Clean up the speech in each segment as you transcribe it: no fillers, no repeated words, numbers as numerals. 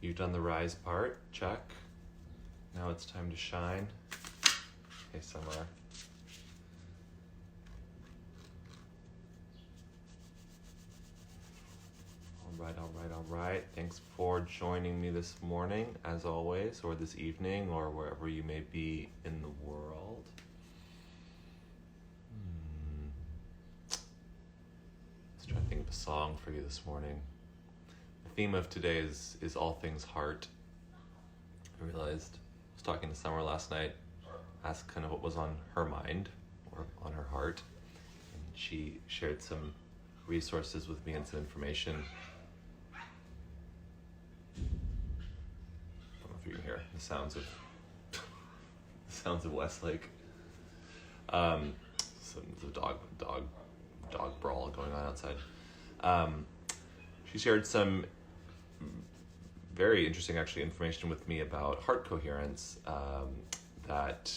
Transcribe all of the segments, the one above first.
you've done the rise part, check. Now it's time to shine. Hey, Summer. All right. Thanks for joining me this morning, as always, or this evening, or wherever you may be in the world. Let's try to think of a song for you this morning. The theme of today is all things heart. I realized I was talking to Summer last night, asked kind of what was on her mind or on her heart, and she shared some resources with me and some information. I don't know if you can hear the sounds of Westlake. Some dog brawl going on outside. She shared some very interesting, actually, information with me about heart coherence that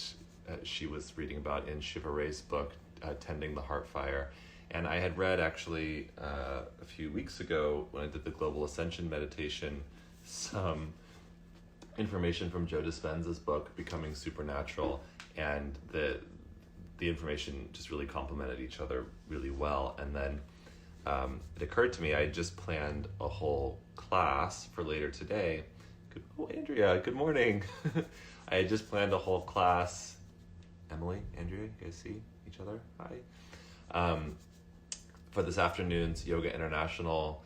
she was reading about in Shiva Ray's book, Tending the Heart Fire. And I had read, actually, a few weeks ago when I did the Global Ascension meditation, some information from Joe Dispenza's book, Becoming Supernatural, and the information just really complemented each other really well. And then it occurred to me, I just planned a whole class for later today. Oh, Andrea, good morning. I had just planned a whole class. Emily, Andrea, you guys see each other? Hi. For this afternoon's Yoga International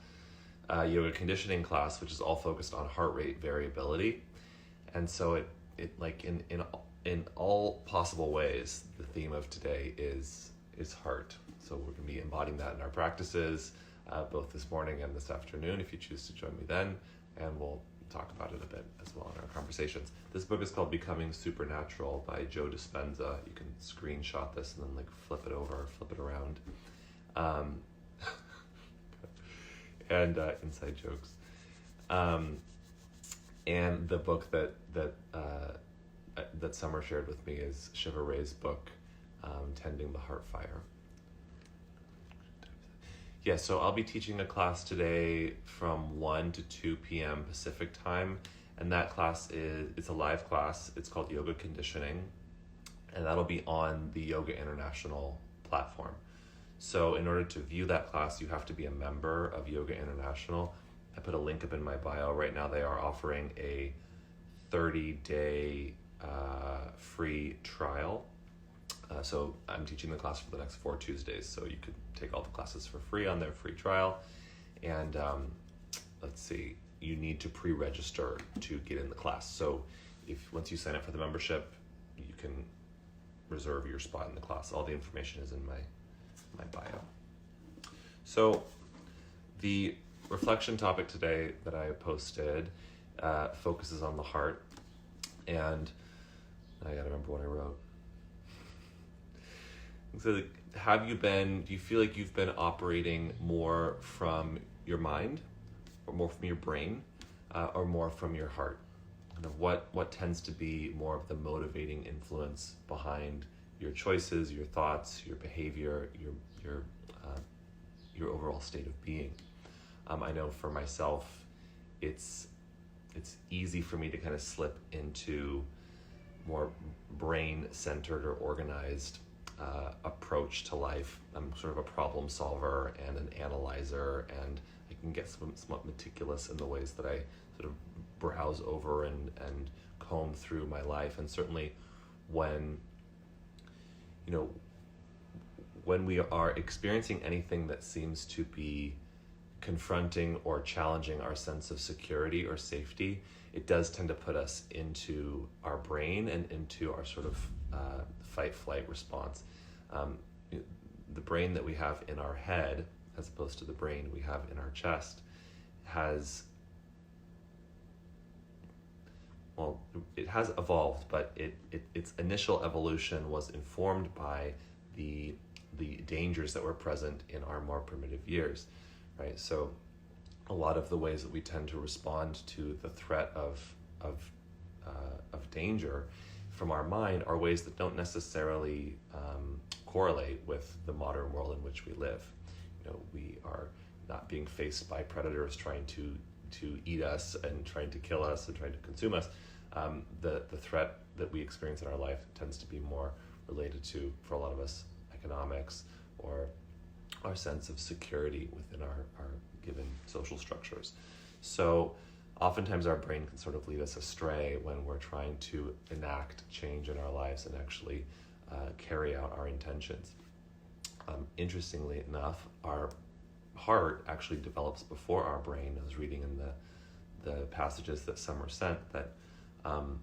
yoga conditioning class, which is all focused on heart rate variability. And so it like in all possible ways, the theme of today is heart. So we're going to be embodying that in our practices, both this morning and this afternoon, if you choose to join me then, and we'll talk about it a bit as well in our conversations. This book is called Becoming Supernatural by Joe Dispenza. You can screenshot this and then like flip it over, flip it around. And inside jokes. And the book that Summer shared with me is Shiva Ray's book, Tending the Heart Fire. Yeah, so I'll be teaching a class today from 1 to 2 p.m. Pacific time, and that class it's a live class. It's called Yoga Conditioning, and that'll be on the Yoga International platform. So in order to view that class, you have to be a member of Yoga International. I put a link up in my bio. Right now they are offering a 30-day free trial. So I'm teaching the class for the next 4 Tuesdays, so you could take all the classes for free on their free trial. And let's see, you need to pre-register to get in the class. So once you sign up for the membership, you can reserve your spot in the class. All the information is in my bio. So the reflection topic today that I posted focuses on the heart, and I gotta remember what I wrote. So do you feel like you've been operating more from your mind, or more from your brain, or more from your heart? Kind of what tends to be more of the motivating influence behind your choices, your thoughts, your behavior, your overall state of being? I know for myself, it's easy for me to kind of slip into more brain-centered or organized approach to life. I'm sort of a problem solver and an analyzer, and I can get somewhat meticulous in the ways that I sort of browse over and comb through my life. And certainly when we are experiencing anything that seems to be confronting or challenging our sense of security or safety, it does tend to put us into our brain and into our sort of fight-flight response. The brain that we have in our head, as opposed to the brain we have in our chest, it has evolved, but its initial evolution was informed by the dangers that were present in our more primitive years, right? So a lot of the ways that we tend to respond to the threat of danger from our mind are ways that don't necessarily correlate with the modern world in which we live. We are not being faced by predators trying to to eat us and trying to kill us and trying to consume us, the threat that we experience in our life tends to be more related to, for a lot of us, economics or our sense of security within our given social structures. So oftentimes our brain can sort of lead us astray when we're trying to enact change in our lives and actually carry out our intentions. Interestingly enough, our heart actually develops before our brain. I was reading in the passages that Summer sent that kind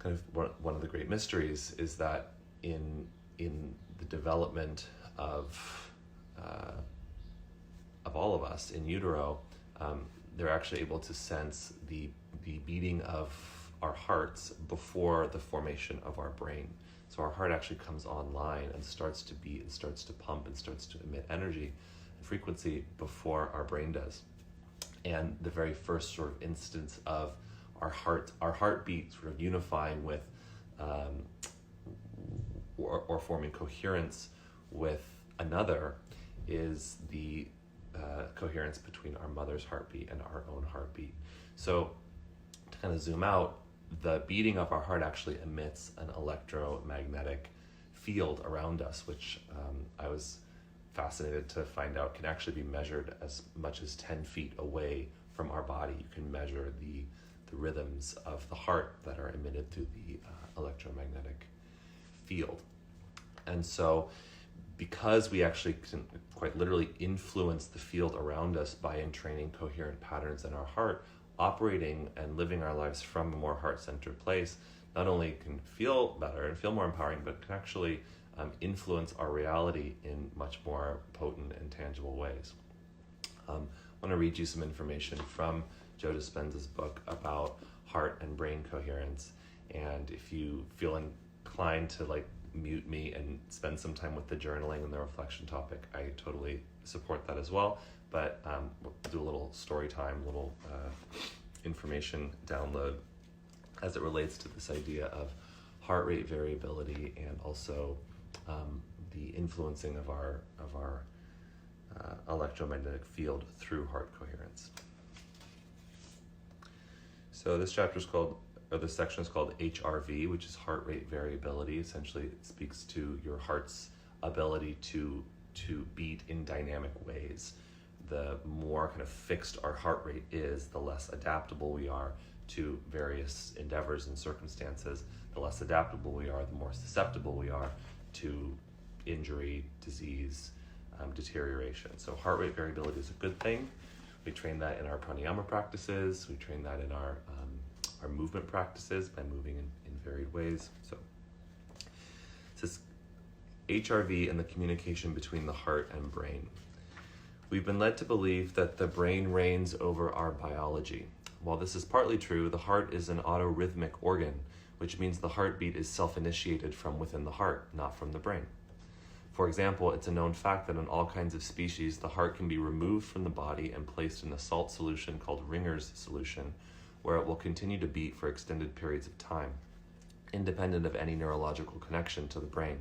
of one of the great mysteries is that in the development of all of us in utero, they're actually able to sense the beating of our hearts before the formation of our brain. So our heart actually comes online and starts to beat and starts to pump and starts to emit energy and frequency before our brain does. And the very first sort of instance of our heartbeat sort of unifying with or forming coherence with another is the coherence between our mother's heartbeat and our own heartbeat. So to kind of zoom out, the beating of our heart actually emits an electromagnetic field around us, which I was fascinated to find out can actually be measured as much as 10 feet away from our body. You can measure the rhythms of the heart that are emitted through the electromagnetic field. And so because we actually can quite literally influence the field around us by entraining coherent patterns in our heart, operating and living our lives from a more heart-centered place not only can feel better and feel more empowering, but can actually influence our reality in much more potent and tangible ways. I want to read you some information from Joe Dispenza's book about heart and brain coherence. And if you feel inclined to mute me and spend some time with the journaling and the reflection topic, I totally support that as well. But we'll do a little story time, little information download as it relates to this idea of heart rate variability and also the influencing of our electromagnetic field through heart coherence. So this section is called HRV, which is heart rate variability. Essentially, it speaks to your heart's ability to beat in dynamic ways. The more kind of fixed our heart rate is, the less adaptable we are to various endeavors and circumstances. The less adaptable we are, the more susceptible we are to injury, disease, deterioration. So heart rate variability is a good thing. We train that in our pranayama practices. We train that in our movement practices by moving in varied ways. So it says HRV and the communication between the heart and brain. We've been led to believe that the brain reigns over our biology. While this is partly true, the heart is an autorhythmic organ, which means the heartbeat is self-initiated from within the heart, not from the brain. For example, it's a known fact that in all kinds of species, the heart can be removed from the body and placed in a salt solution called Ringer's solution, where it will continue to beat for extended periods of time, independent of any neurological connection to the brain.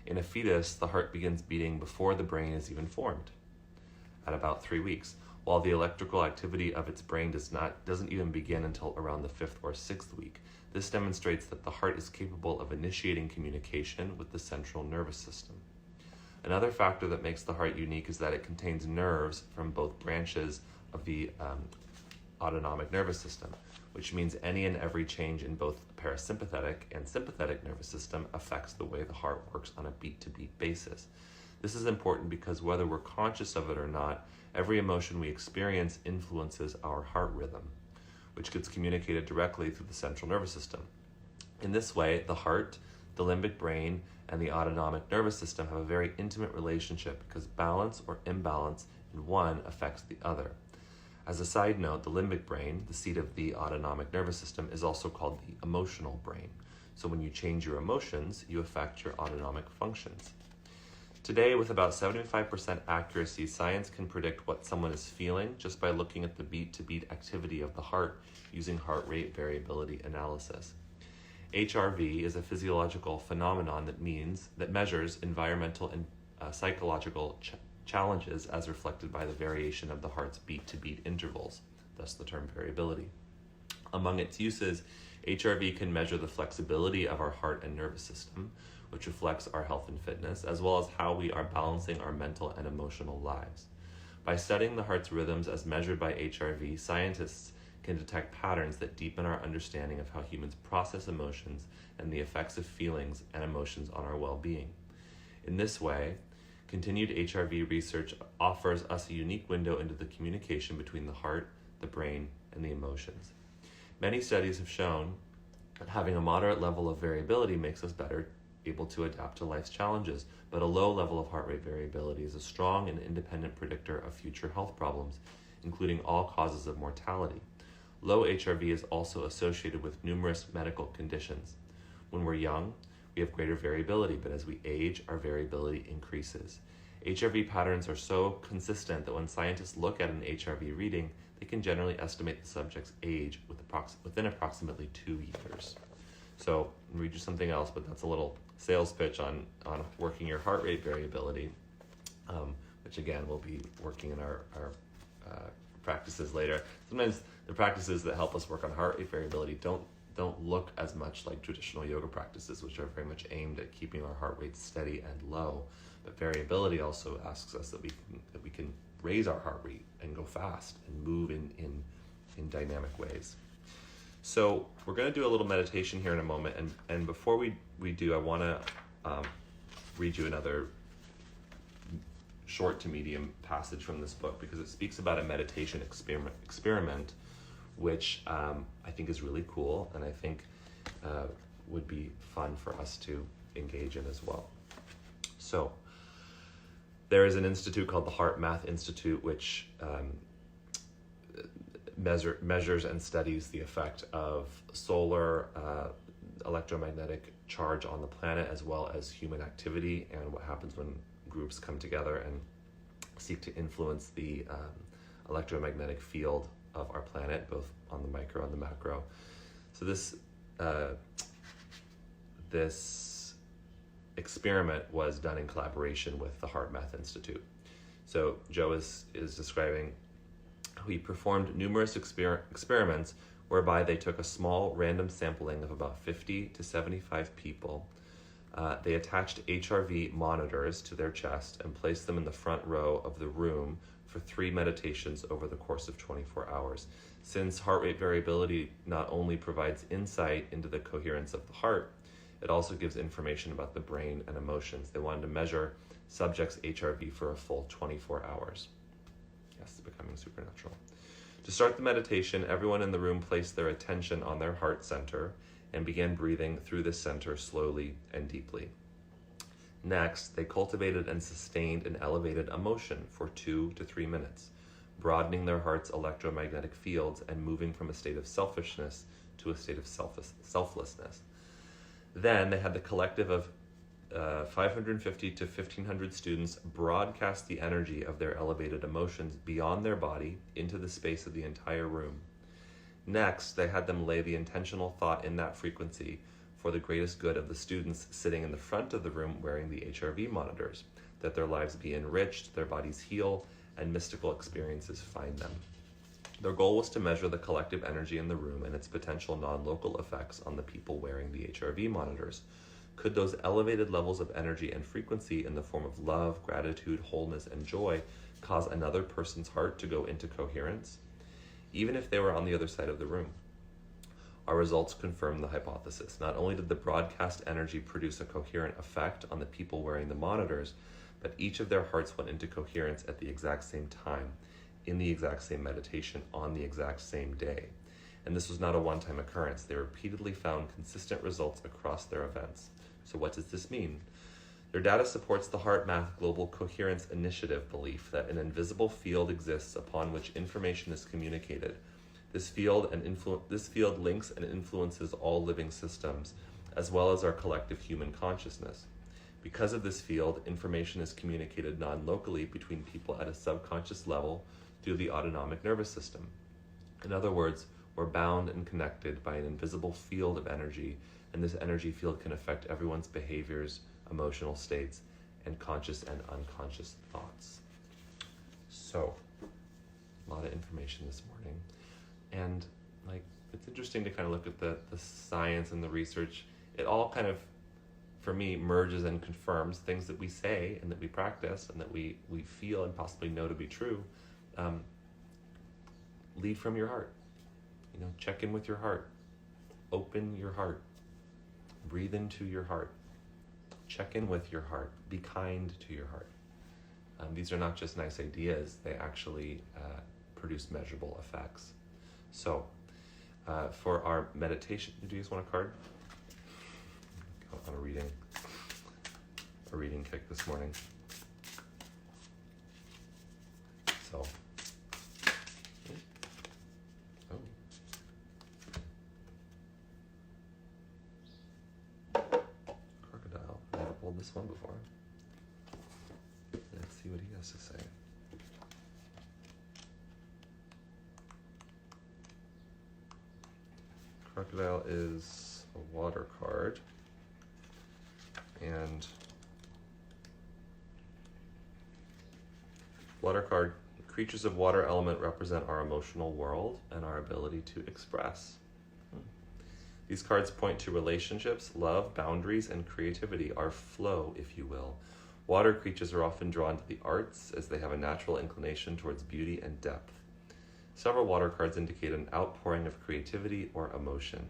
In a fetus, the heart begins beating before the brain is even formed, at about 3 weeks, while the electrical activity of its brain doesn't even begin until around the 5th or 6th week. This demonstrates that the heart is capable of initiating communication with the central nervous system. Another factor that makes the heart unique is that it contains nerves from both branches of the autonomic nervous system, which means any and every change in both the parasympathetic and sympathetic nervous system affects the way the heart works on a beat-to-beat basis. This is important because whether we're conscious of it or not, every emotion we experience influences our heart rhythm, which gets communicated directly through the central nervous system. In this way, the heart, the limbic brain, and the autonomic nervous system have a very intimate relationship because balance or imbalance in one affects the other. As a side note, the limbic brain, the seat of the autonomic nervous system, is also called the emotional brain. So when you change your emotions, you affect your autonomic functions. Today, with about 75% accuracy, science can predict what someone is feeling just by looking at the beat-to-beat activity of the heart using heart rate variability analysis. HRV is a physiological phenomenon that measures environmental and psychological challenges as reflected by the variation of the heart's beat-to-beat intervals, thus the term variability. Among its uses, HRV can measure the flexibility of our heart and nervous system, which reflects our health and fitness, as well as how we are balancing our mental and emotional lives. By studying the heart's rhythms as measured by HRV, scientists can detect patterns that deepen our understanding of how humans process emotions and the effects of feelings and emotions on our well-being. In this way, continued HRV research offers us a unique window into the communication between the heart, the brain, and the emotions. Many studies have shown that having a moderate level of variability makes us better able to adapt to life's challenges, but a low level of heart rate variability is a strong and independent predictor of future health problems, including all causes of mortality. Low HRV is also associated with numerous medical conditions. When we're young, we have greater variability, but as we age, our variability increases. HRV patterns are so consistent that when scientists look at an HRV reading, they can generally estimate the subject's age within approximately 2 years. So I'll read you something else, but that's a little sales pitch on working your heart rate variability, which again, we'll be working in our practices later. Sometimes the practices that help us work on heart rate variability don't look as much like traditional yoga practices, which are very much aimed at keeping our heart rate steady and low. But variability also asks us that we can raise our heart rate and go fast and move in dynamic ways. So we're going to do a little meditation here in a moment, and before we do, I want to read you another short to medium passage from this book, because it speaks about a meditation experiment which I think is really cool, and I think would be fun for us to engage in as well. So there is an institute called the Heart Math Institute, which measures and studies the effect of solar electromagnetic charge on the planet, as well as human activity, and what happens when groups come together and seek to influence the electromagnetic field of our planet, both on the micro and the macro. So this experiment was done in collaboration with the Heart Math Institute. So Joe is describing how he performed numerous experiments whereby they took a small random sampling of about 50 to 75 people. They attached HRV monitors to their chest and placed them in the front row of the room for 3 meditations over the course of 24 hours. Since heart rate variability not only provides insight into the coherence of the heart, it also gives information about the brain and emotions. They wanted to measure subjects' HRV for a full 24 hours. Yes, it's becoming supernatural. To start the meditation, everyone in the room placed their attention on their heart center and began breathing through this center slowly and deeply. Next, they cultivated and sustained an elevated emotion for 2 to 3 minutes, broadening their heart's electromagnetic fields and moving from a state of selfishness to a state of selflessness. Then they had the collective of 550 to 1,500 students broadcast the energy of their elevated emotions beyond their body into the space of the entire room. Next, they had them lay the intentional thought in that frequency for the greatest good of the students sitting in the front of the room wearing the HRV monitors, that their lives be enriched, their bodies heal, and mystical experiences find them. Their goal was to measure the collective energy in the room and its potential non-local effects on the people wearing the HRV monitors. Could those elevated levels of energy and frequency in the form of love, gratitude, wholeness, and joy cause another person's heart to go into coherence, even if they were on the other side of the room? Our results confirm the hypothesis. Not only did the broadcast energy produce a coherent effect on the people wearing the monitors, but each of their hearts went into coherence at the exact same time, in the exact same meditation, on the exact same day. And this was not a one-time occurrence. They repeatedly found consistent results across their events. So what does this mean? Their data supports the Heart Math Global Coherence Initiative belief that an invisible field exists upon which information is communicated. This field links and influences all living systems, as well as our collective human consciousness. Because of this field, information is communicated non-locally between people at a subconscious level through the autonomic nervous system. In other words, we're bound and connected by an invisible field of energy, and this energy field can affect everyone's behaviors, emotional states, and conscious and unconscious thoughts. So, a lot of information this morning. And like, it's interesting to kind of look at the science and the research. It all kind of, for me, merges and confirms things that we say and that we practice and that we feel and possibly know to be true. Lead from your heart. Check in with your heart. Open your heart. Breathe into your heart. Check in with your heart. Be kind to your heart. These are not just nice ideas. They actually produce measurable effects. So, for our meditation, do you guys want a card? On a reading kick this morning. So, crocodile. I've never pulled this one before. Let's see what he has to say. Crocodile is a water card. And water card, creatures of water element represent our emotional world and our ability to express. These cards point to relationships, love, boundaries, and creativity, our flow, if you will. Water creatures are often drawn to the arts as they have a natural inclination towards beauty and depth. Several water cards indicate an outpouring of creativity or emotion.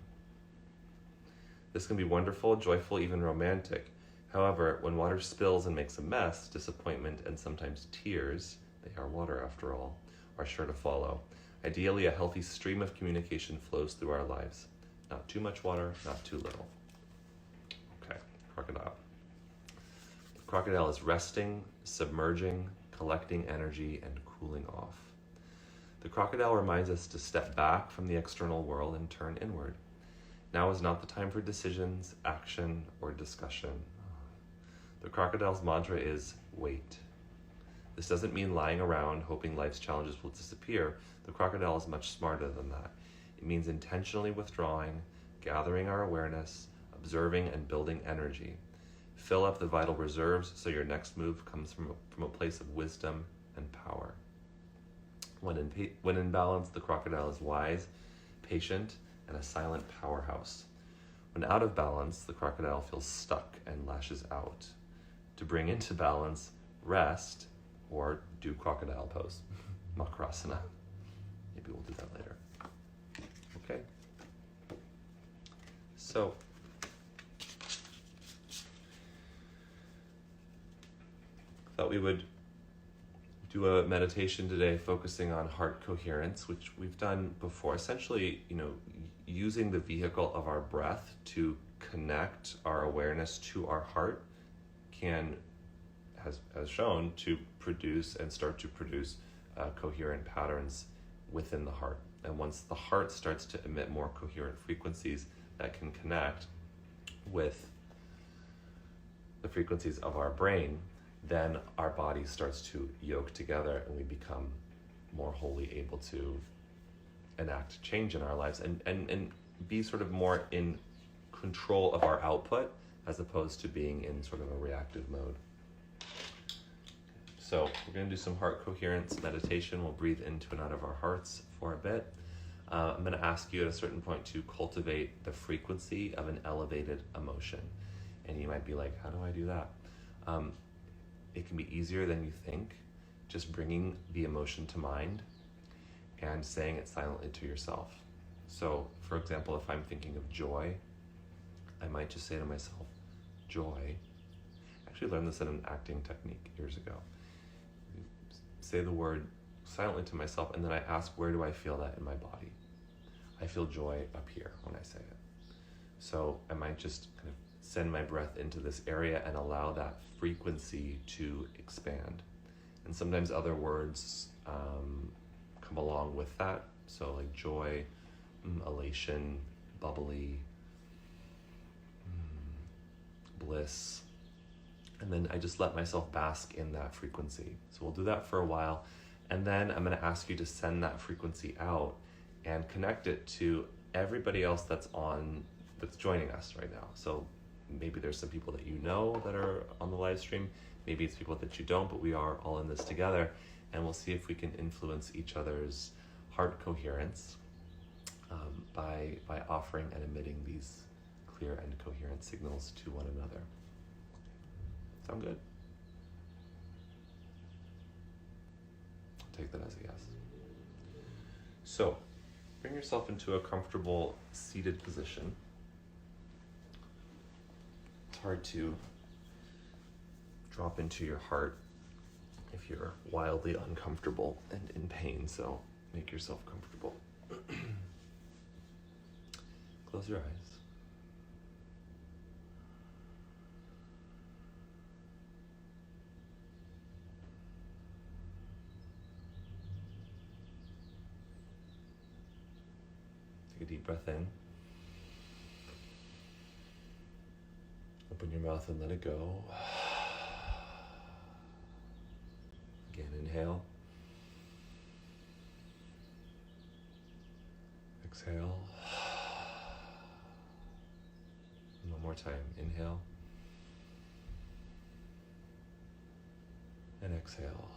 This can be wonderful, joyful, even romantic. However, when water spills and makes a mess, disappointment and sometimes tears, they are water after all, are sure to follow. Ideally, a healthy stream of communication flows through our lives. Not too much water, not too little. Okay, crocodile. The crocodile is resting, submerging, collecting energy, and cooling off. The crocodile reminds us to step back from the external world and turn inward. Now is not the time for decisions, action, or discussion. The crocodile's mantra is wait. This doesn't mean lying around hoping life's challenges will disappear. The crocodile is much smarter than that. It means intentionally withdrawing, gathering our awareness, observing and building energy. Fill up the vital reserves so your next move comes from a place of wisdom and power. When in balance, the crocodile is wise, patient, and a silent powerhouse. When out of balance, the crocodile feels stuck and lashes out. To bring into balance, rest, or do crocodile pose, Makarasana. Maybe we'll do that later. Okay. So, thought we would do a meditation today focusing on heart coherence, which we've done before. Essentially, using the vehicle of our breath to connect our awareness to our heart has shown to produce and start to produce coherent patterns within the heart. And once the heart starts to emit more coherent frequencies that can connect with the frequencies of our brain, then our body starts to yoke together and we become more wholly able to enact change in our lives and be sort of more in control of our output as opposed to being in sort of a reactive mode. So we're going to do some heart coherence meditation. We'll breathe into and out of our hearts for a bit. I'm going to ask you at a certain point to cultivate the frequency of an elevated emotion. And you might be like, how do I do that? It can be easier than you think. Just bringing the emotion to mind and saying it silently to yourself. So, for example, if I'm thinking of joy, I might just say to myself, joy. I actually learned this in an acting technique years ago. Say the word silently to myself, and then I ask, where do I feel that in my body? I feel joy up here when I say it. So I might just kind of send my breath into this area and allow that frequency to expand. And sometimes other words come along with that. So like joy, elation, bubbly, bliss. And then I just let myself bask in that frequency. So we'll do that for a while. And then I'm going to ask you to send that frequency out and connect it to everybody else that's joining us right now. So maybe there's some people that you know that are on the live stream. Maybe it's people that you don't, but we are all in this together. And we'll see if we can influence each other's heart coherence by offering and emitting these clear and coherent signals to one another. Sound good? I'll take that as a yes. So, bring yourself into a comfortable seated position. It's hard to drop into your heart if you're wildly uncomfortable and in pain, so make yourself comfortable. Close your eyes. Take a deep breath in. Open your mouth and let it go. Again, inhale. Exhale. One more time. Inhale. And exhale.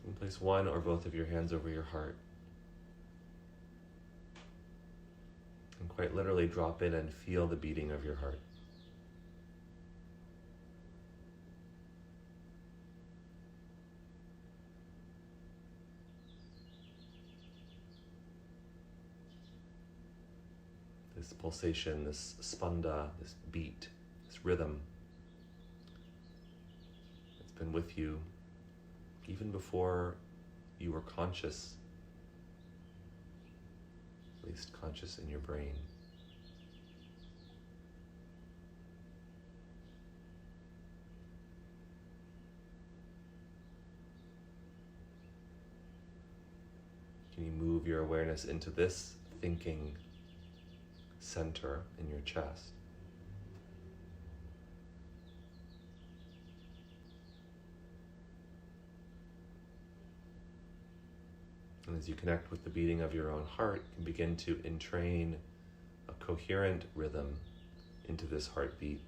And place one or both of your hands over your heart. And quite literally drop in and feel the beating of your heart. This pulsation, this spanda, this beat, this rhythm, it's been with you even before you were conscious, at least conscious in your brain. Can you move your awareness into this thinking center in your chest? And as you connect with the beating of your own heart, you can begin to entrain a coherent rhythm into this heartbeat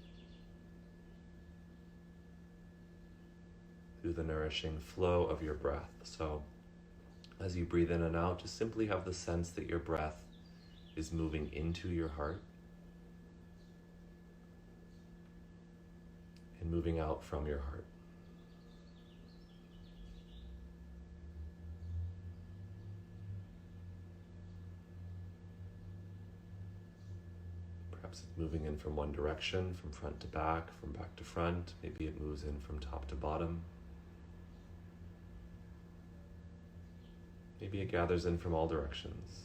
through the nourishing flow of your breath. So as you breathe in and out, just simply have the sense that your breath is moving into your heart and moving out from your heart. Perhaps it's moving in from one direction, from front to back, from back to front. Maybe it moves in from top to bottom. Maybe it gathers in from all directions.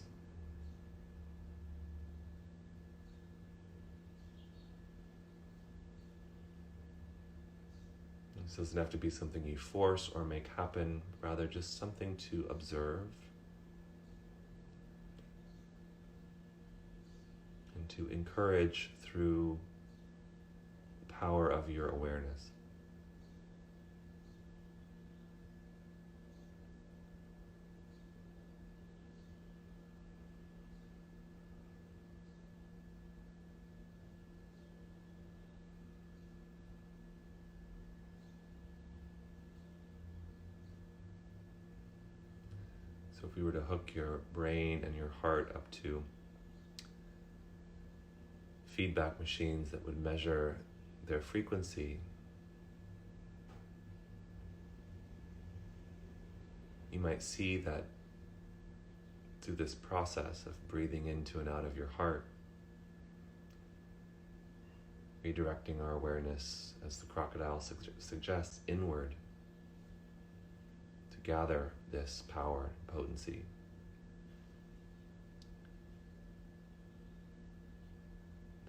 This doesn't have to be something you force or make happen, rather just something to observe and to encourage through the power of your awareness. So if we were to hook your brain and your heart up to feedback machines that would measure their frequency, you might see that through this process of breathing into and out of your heart, redirecting our awareness, as the crocodile suggests, inward, to gather this power and potency.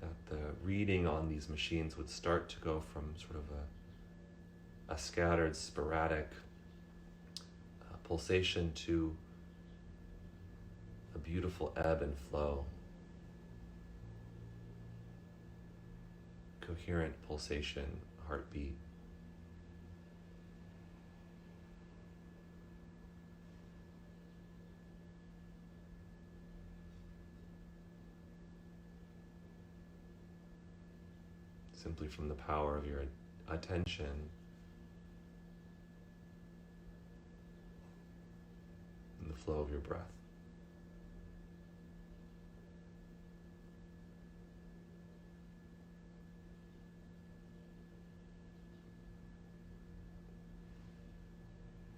That the reading on these machines would start to go from sort of a scattered, sporadic pulsation to a beautiful ebb and flow, coherent pulsation, heartbeat. simply from the power of your attention and the flow of your breath.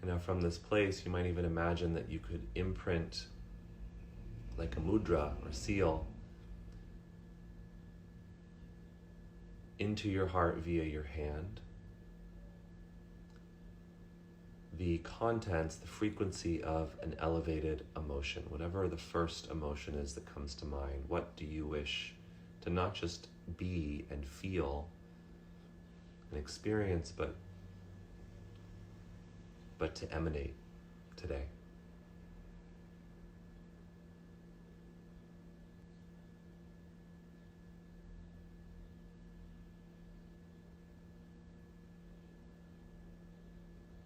And now from this place, you might even imagine that you could imprint like a mudra or seal into your heart via your hand the contents, the frequency of an elevated emotion, whatever the first emotion is that comes to mind. What do you wish to not just be and feel and experience, but to emanate today?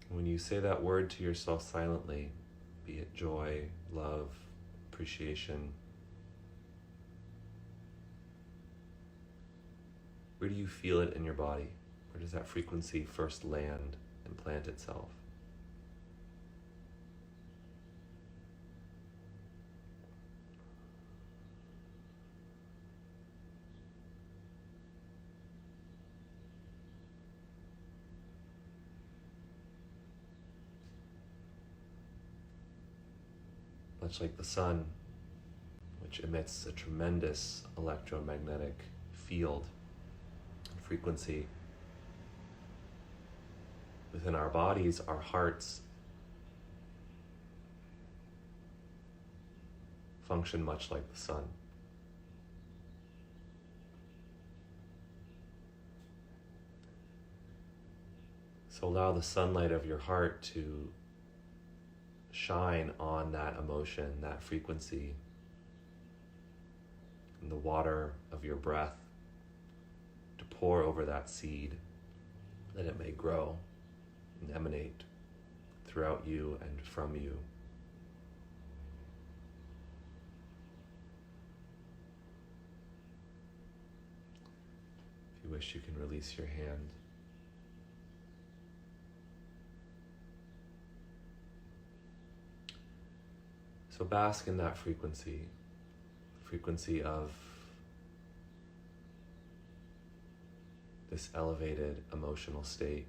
When you say that word to yourself silently, be it joy, love, appreciation, where do you feel it in your body? Where does that frequency first land and plant itself? Much like the sun, which emits a tremendous electromagnetic field and frequency, within our bodies, our hearts function much like the sun. So allow the sunlight of your heart to shine on that emotion, that frequency, and the water of your breath to pour over that seed, that it may grow and emanate throughout you and from you. If you wish, you can release your hand. So bask in that frequency of this elevated emotional state,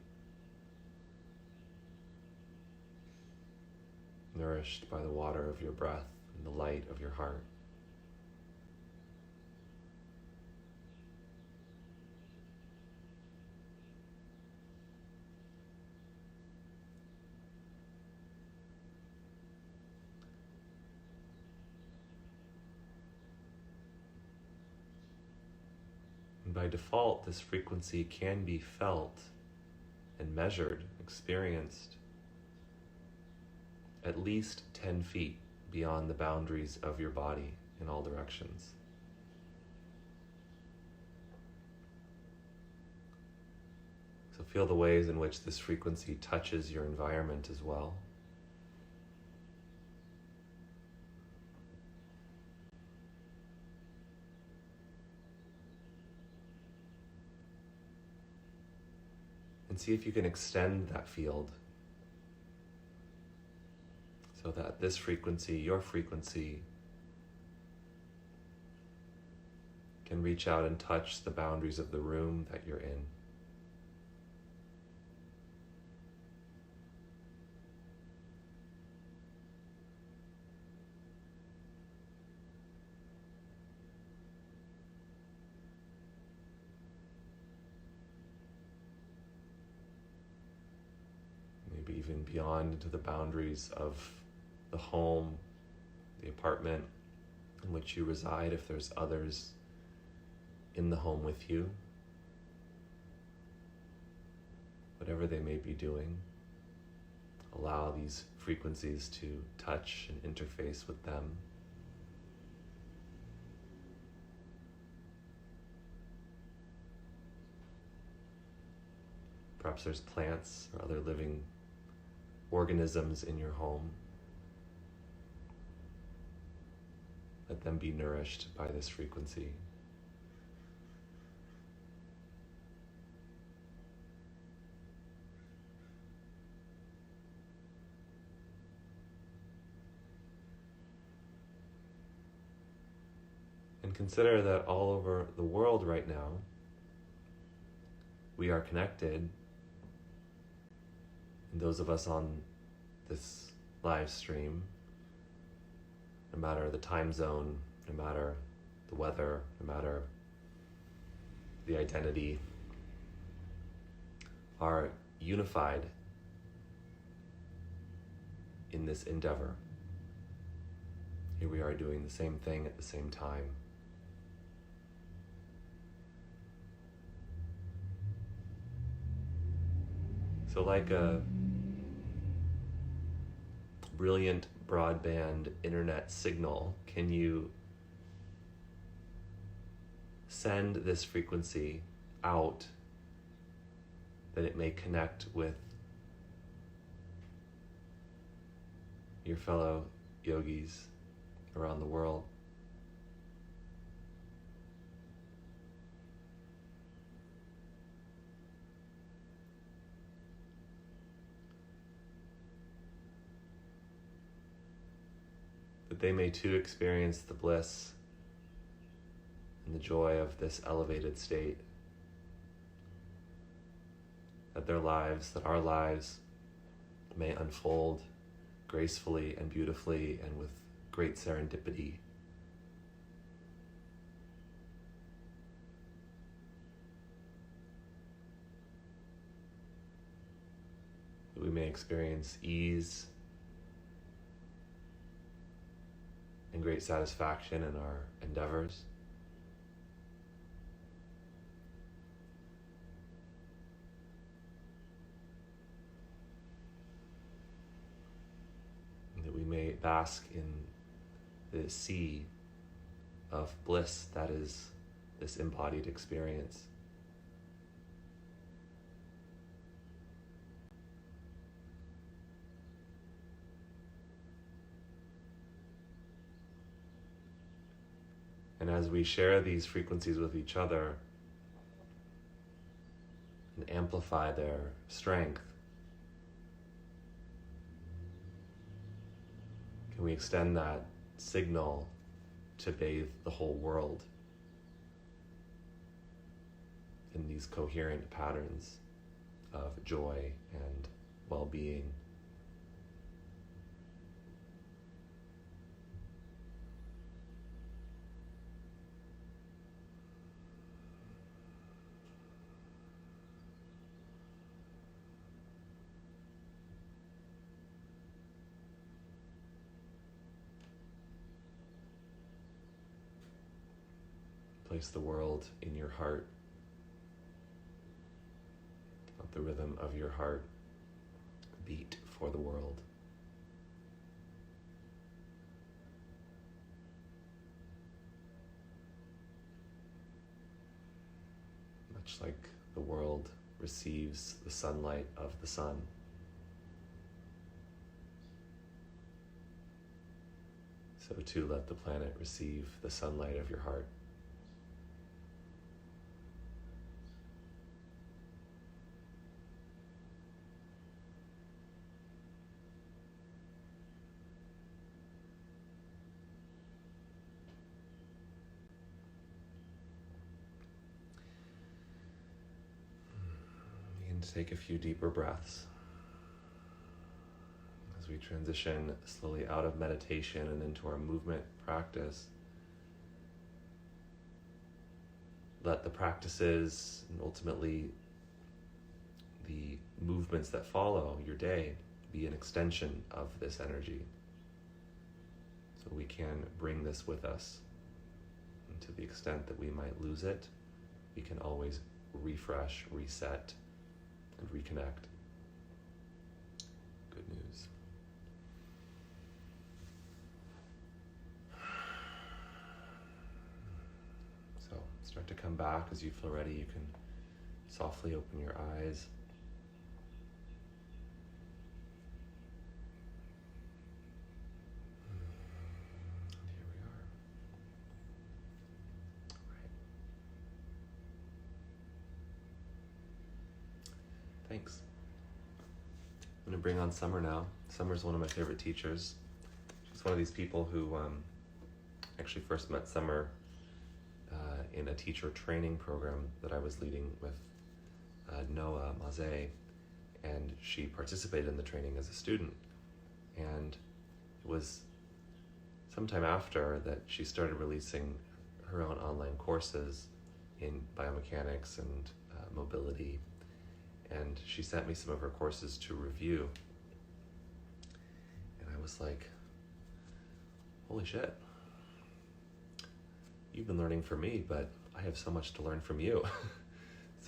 nourished by the water of your breath and the light of your heart. By default, this frequency can be felt and measured, experienced at least 10 feet beyond the boundaries of your body in all directions. So feel the ways in which this frequency touches your environment as well. And see if you can extend that field so that this frequency, your frequency, can reach out and touch the boundaries of the room that you're in. Maybe even beyond into the boundaries of the home, the apartment in which you reside, if there's others in the home with you, whatever they may be doing, allow these frequencies to touch and interface with them. Perhaps there's plants or other living organisms in your home. Let them be nourished by this frequency. And consider that all over the world right now, we are connected. And those of us on this live stream, no matter the time zone, no matter the weather, no matter the identity, are unified in this endeavor. Here we are doing the same thing at the same time. So like a brilliant broadband internet signal, can you send this frequency out that it may connect with your fellow yogis around the world? That they may too experience the bliss and the joy of this elevated state. That their lives, that our lives may unfold gracefully and beautifully and with great serendipity. That we may experience ease and great satisfaction in our endeavors. And that we may bask in the sea of bliss that is this embodied experience. And as we share these frequencies with each other and amplify their strength, can we extend that signal to bathe the whole world in these coherent patterns of joy and well-being? Place the world in your heart. Let the rhythm of your heart beat for the world. Much like the world receives the sunlight of the sun, so too let the planet receive the sunlight of your heart. Take a few deeper breaths as we transition slowly out of meditation and into our movement practice. Let the practices and ultimately the movements that follow your day be an extension of this energy, so we can bring this with us. And to the extent that we might lose it, we can always refresh, reset, and reconnect. Good news. So start to come back. As you feel ready, you can softly open your eyes. And here we are. All right. Thanks. I'm going to bring on Summer now. Summer's one of my favorite teachers. She's one of these people who actually first met Summer in a teacher training program that I was leading with Noah Maze, and she participated in the training as a student. And it was sometime after that she started releasing her own online courses in biomechanics and mobility, and she sent me some of her courses to review. And I was like, holy shit, you've been learning from me, but I have so much to learn from you.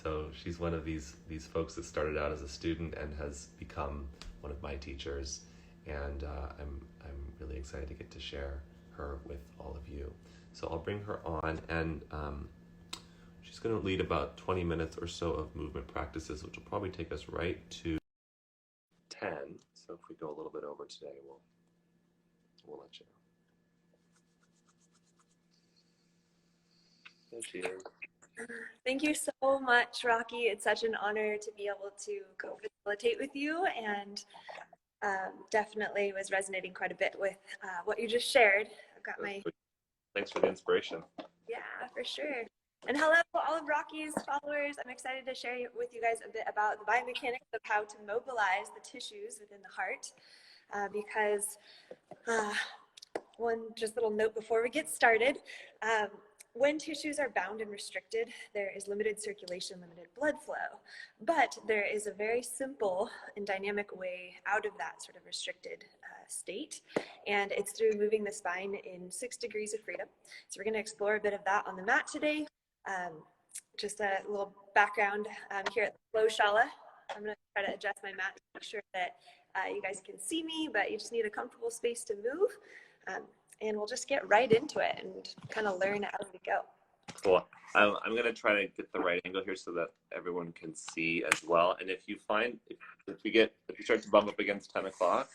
So she's one of these folks that started out as a student and has become one of my teachers, and I'm really excited to get to share her with all of you. So I'll bring her on, and she's going to lead about 20 minutes or so of movement practices, which will probably take us right to 10. So if we go a little bit over today, we'll let you know. There she is. Thank you so much, Rocky. It's such an honor to be able to co-facilitate with you, and definitely was resonating quite a bit with what you just shared. I've got my... Thanks for the inspiration. Yeah, for sure. And hello, all of Rocky's followers. I'm excited to share with you guys a bit about the biomechanics of how to mobilize the tissues within the heart, because one just little note before we get started. When tissues are bound and restricted, there is limited circulation, limited blood flow. But there is a very simple and dynamic way out of that sort of restricted state, and it's through moving the spine in 6 degrees of freedom. So we're going to explore a bit of that on the mat today. Just a little background here at the Flow Shala. I'm going to try to adjust my mat to make sure that you guys can see me, but you just need a comfortable space to move. And we'll just get right into it and kind of learn as we go. Cool. I'm going to try to get the right angle here so that everyone can see as well. And if you find, if you start to bump up against 10 o'clock,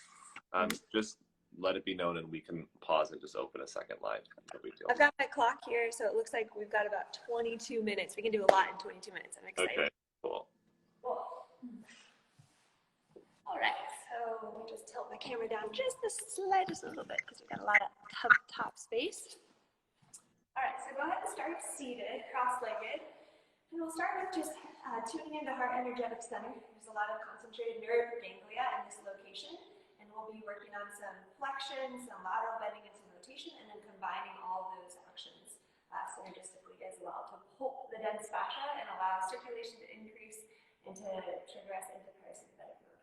just let it be known and we can pause and just open a second line. No big deal. I've got my clock here, so it looks like we've got about 22 minutes. We can do a lot in 22 minutes. I'm excited. Okay, cool. Cool. All right, so let me just tilt my camera down just the slightest little bit because we've got a lot of top space. All right, so go ahead and start seated, cross-legged. And we'll start with just tuning into heart energetic center. There's a lot of concentrated nerve ganglia in this location. And we'll be working on some flexion, some lateral bending, and some rotation, and then combining all those actions synergistically as well to pull the dense fascia and allow circulation to increase and to trigger us into parasympathetic mode.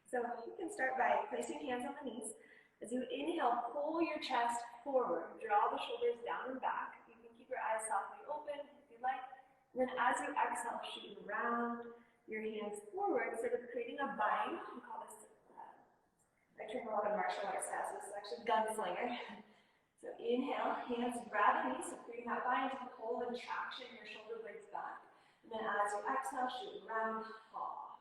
So you can start by placing hands on the knees. As you inhale, pull your chest forward, draw the shoulders down and back. You can keep your eyes softly open if you like. And then as you exhale, shoot around your hands forward, sort of creating a bind. We call this, I train a lot of martial arts styles, so this is actually gunslinger. So inhale, hands grab the knees, so creating that bind, pull and traction your shoulder blades back. And then as you exhale, shoot around, fall.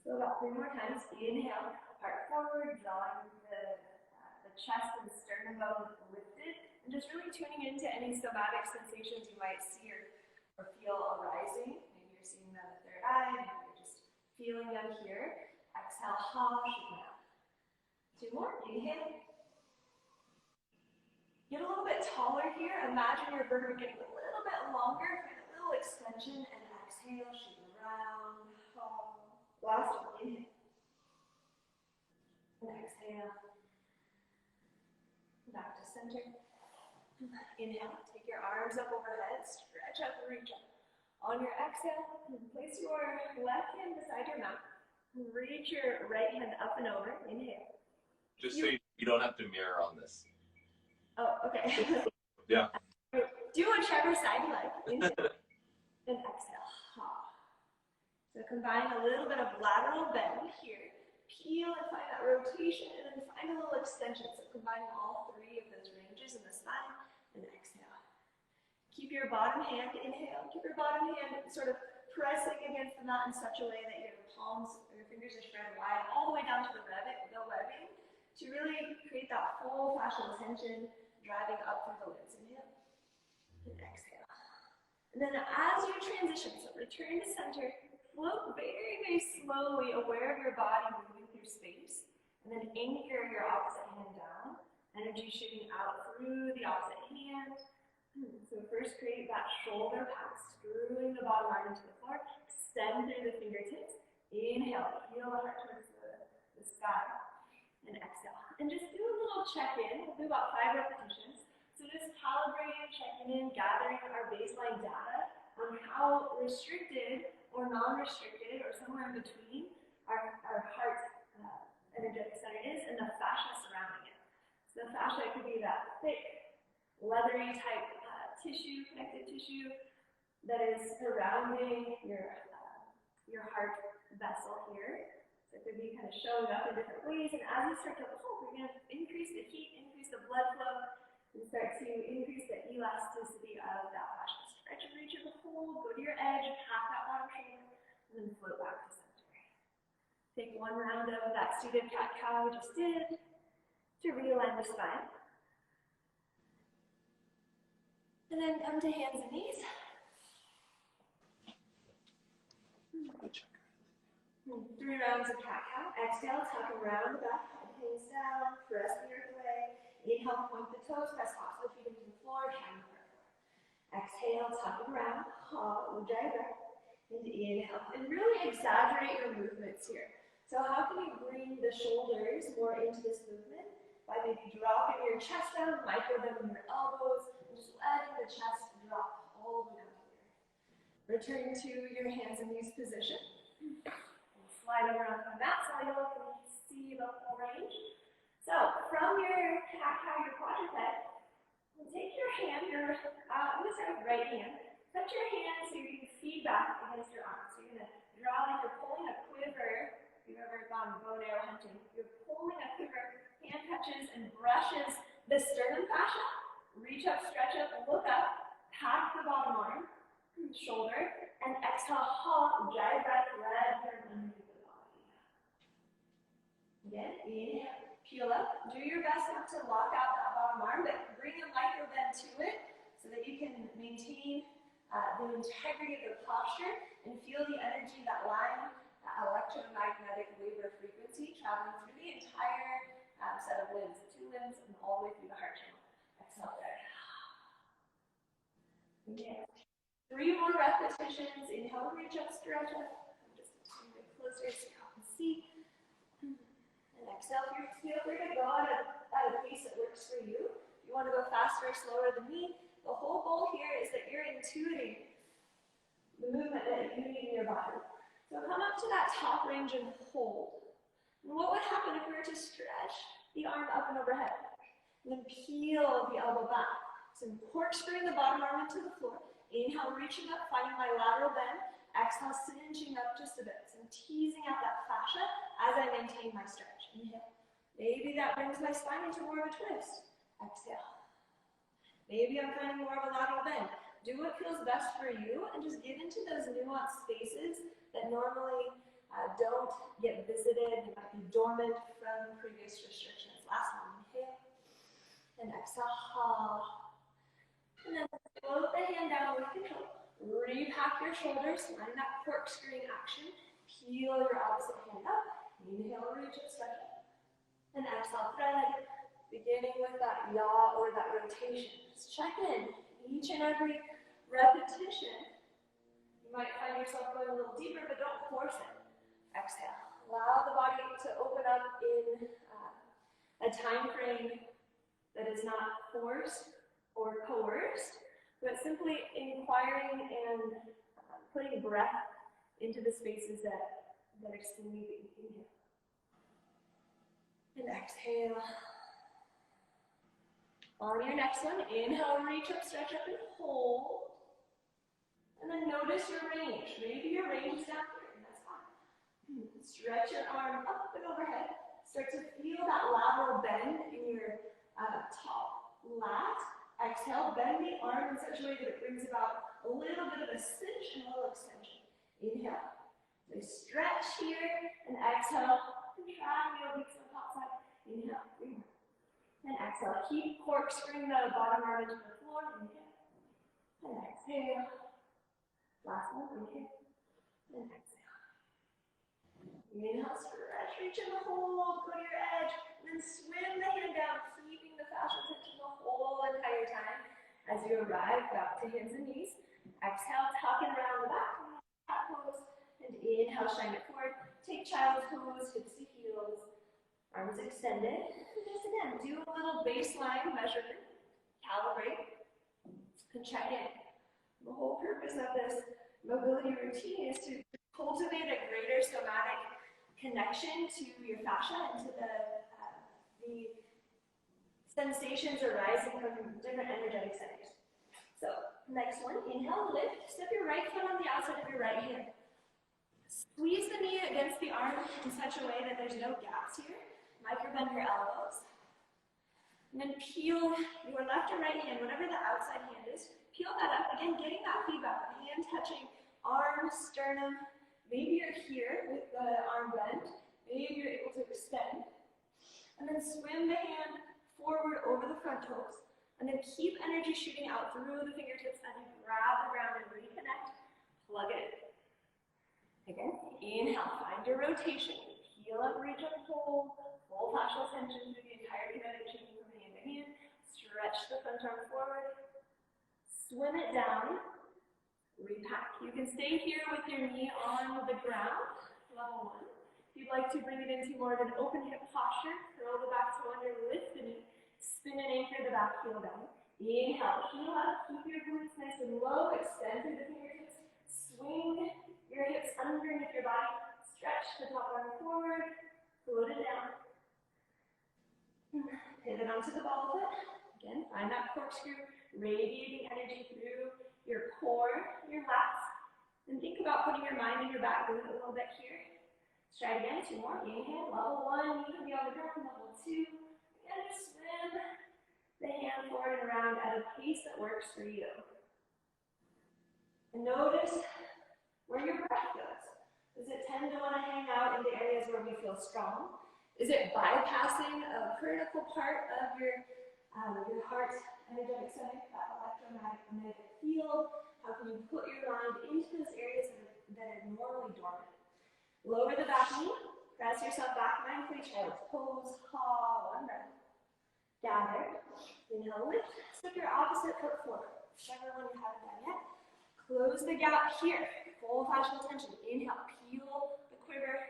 So about 3 more times. Inhale, heart forward, drawing the chest and sternum bone lifted, and just really tuning into any somatic sensations you might see or feel arising. Maybe you're seeing them with the third eye, maybe you're just feeling them here. Exhale, ha, shoot down. 2 more. Inhale. Get a little bit taller here. Imagine your vertebrae getting a little bit longer, find a little extension, and exhale, shoot around, fall. Last one, inhale. And exhale. Back to center. Inhale, take your arms up overhead, stretch up and reach up. On your exhale, place your left hand beside your mouth. Reach your right hand up and over. Inhale. Just so you don't have to mirror on this. Oh, okay. Yeah. Do whichever side you like. Inhale. And exhale. Ha. So combine a little bit of lateral bend here. Peel and find that rotation, and then find a little extension. So combining all 3 of those ranges in the spine, and exhale. Keep your bottom hand, inhale. Keep your bottom hand sort of pressing against the mat in such a way that your palms or your fingers are spread wide, all the way down to the webbing, to really create that full fascial tension driving up through the limbs. Inhale and exhale. And then as you transition, so return to center, float very, very slowly, aware of your body moving through space, and then anchor your opposite hand down, energy shooting out through the opposite hand, and So first create that shoulder pass, screwing the bottom arm into the floor, extend through the fingertips, inhale, heel the heart towards the sky, and exhale. And just do a little check-in, we'll do about 5 repetitions. So just calibrating, checking in, gathering our baseline data on how restricted or non-restricted or somewhere in between our heart energetic center is and the fascia surrounding it. So the fascia could be that thick, leathery type tissue, connective tissue that is surrounding your heart vessel here. So it could be kind of showing up in different ways. And as you start to pump, you're going to increase the heat, increase the blood flow, and start to increase the elasticity of that fascia. Stretch and reach in the hold, go to your edge, pack that bottom shoulder, and then float back to center. Take one round of that seated cat-cow we just did to realign the spine. And then come to hands and knees. 3 rounds of cat-cow. Exhale, tuck around the back, head hangs down, press the earth away. Inhale, point the toes, press tops of the feet into the floor, hand the floor. Exhale, tuck around, hollow, dry breath, and inhale. And really exaggerate your movements here. So how can you bring the shoulders more into this movement? By maybe dropping your chest down, micro bending your elbows, and just letting the chest drop all the way down to the earth. Return to your hands in knees position. And slide over onto the mat so you'll see the full range. So from your cat-cow, your quadruped, take your hand, I'm going to start with right hand. Touch your hand so you can feed back against your arm. So you're going to draw like you're pulling a quiver. If you've ever gone bow and arrow hunting, you're pulling a quiver, hand touches and brushes the sternum fascia. Reach up, stretch up, and look up. Pack the bottom arm, shoulder, and exhale, halt, dry breath, red turn underneath the body. Again, inhale. Peel up. Do your best not to lock out that bottom arm, but bring a micro bend to it so that you can maintain the integrity of the posture and feel the energy, that line, that electromagnetic wave or frequency traveling through the entire set of limbs, 2 limbs, and all the way through the heart channel. Exhale there. Okay. 3 more repetitions. Inhale, reach up, stretch up. Just a bit closer so you can see. And exhale, feel free to go at a pace that works for you. If you want to go faster or slower than me, the whole goal here is that you're intuiting the movement that you need in your body. So come up to that top range and hold. And what would happen if we were to stretch the arm up and overhead? And then peel the elbow back. So corkscrewing the bottom arm into the floor. Inhale, reaching up, finding my lateral bend. Exhale, cinching up just a bit. So I'm teasing out that fascia as I maintain my stretch. Inhale. Maybe that brings my spine into more of a twist. Exhale. Maybe I'm finding more of a lateral bend. Do what feels best for you and just get into those nuanced spaces that normally don't get visited. They might be dormant from previous restrictions. Last one, inhale. And exhale. And then float the hand down with control. Repack your shoulders, find that corkscrewing action. Peel your opposite hand up. Inhale, reach up, stretch up. And exhale, thread. Beginning with that yaw or that rotation. Just check in each and every repetition. You might find yourself going a little deeper, but don't force it. Exhale. Allow the body to open up in a time frame that is not forced or coerced, but simply inquiring and putting breath into the spaces that are still moving. Inhale. And exhale. On your next one, inhale, reach up, stretch up, and hold. And then notice your range. Maybe your range is down here, and that's fine. Stretch your arm up and overhead. Start to feel that lateral bend in your top lat. Exhale, bend the arm in such a way that it brings about a little bit of a cinch and a little extension. Inhale. So stretch here, and exhale. Contract the obliques on the top side. Inhale, breathe. And exhale. Keep corkscrewing the bottom arm into the floor. Inhale. And exhale. Last one. Inhale. And exhale. Inhale, stretch, reach in the hold, go to your edge, and then swim the hand down, keeping the fascia tension the whole entire time. As you arrive back to hands and knees, exhale, tuck and round the back, cat pose, and inhale, shine it forward. Take child's pose, hips to heels, arms extended. And just again, do a little baseline measurement, calibrate, and check in. The whole purpose of this mobility routine is to cultivate a greater somatic connection to your fascia and to the sensations arising from different energetic centers. So, next one, inhale, lift, step your right foot on the outside of your right hand. Squeeze the knee against the arm in such a way that there's no gaps here. Micro-bend your elbows. And then peel your left or right hand, whatever the outside hand is, peel that up. Again, getting that feedback, hand touching arm, sternum. Maybe you're here with the arm bend. Maybe you're able to extend. And then swim the hand forward over the front toes. And then keep energy shooting out through the fingertips as you grab the ground and reconnect. Plug it in. Again, inhale, find your rotation. Peel up, reach up, hold. Full fascial tension through the entire kinetic chain from hand to hand. Stretch the front arm forward. Swim it down. Repack. You can stay here with your knee on the ground, level 1. If you'd like to bring it into more of an open hip posture, curl the back toe under, lift the knee, spin and anchor the back heel down. Inhale, heel up, keep your glutes nice and low, extend through the fingertips, swing your hips underneath your body, stretch the top arm forward, float it down. Pivot onto the ball foot. Again, find that corkscrew, radiating energy through your core, your lats. And think about putting your mind in your back a little bit here. Let's try it again, 2 more. Inhale, level 1, you can be on the ground, level 2. Again, just swim the hand forward and around at a pace that works for you. And notice where your breath goes. Does it tend to want to hang out in the areas where we feel strong? Is it bypassing a critical part of your heart energetic center, that electromagnetic field? How can you put your mind into those areas that are normally dormant? Lower the back knee, press yourself back mindfully, child's pose, one breath. Gather, inhale, lift, step your opposite foot forward, whichever one you haven't done yet. Close the gap here, full fascial tension. Inhale, peel the quiver,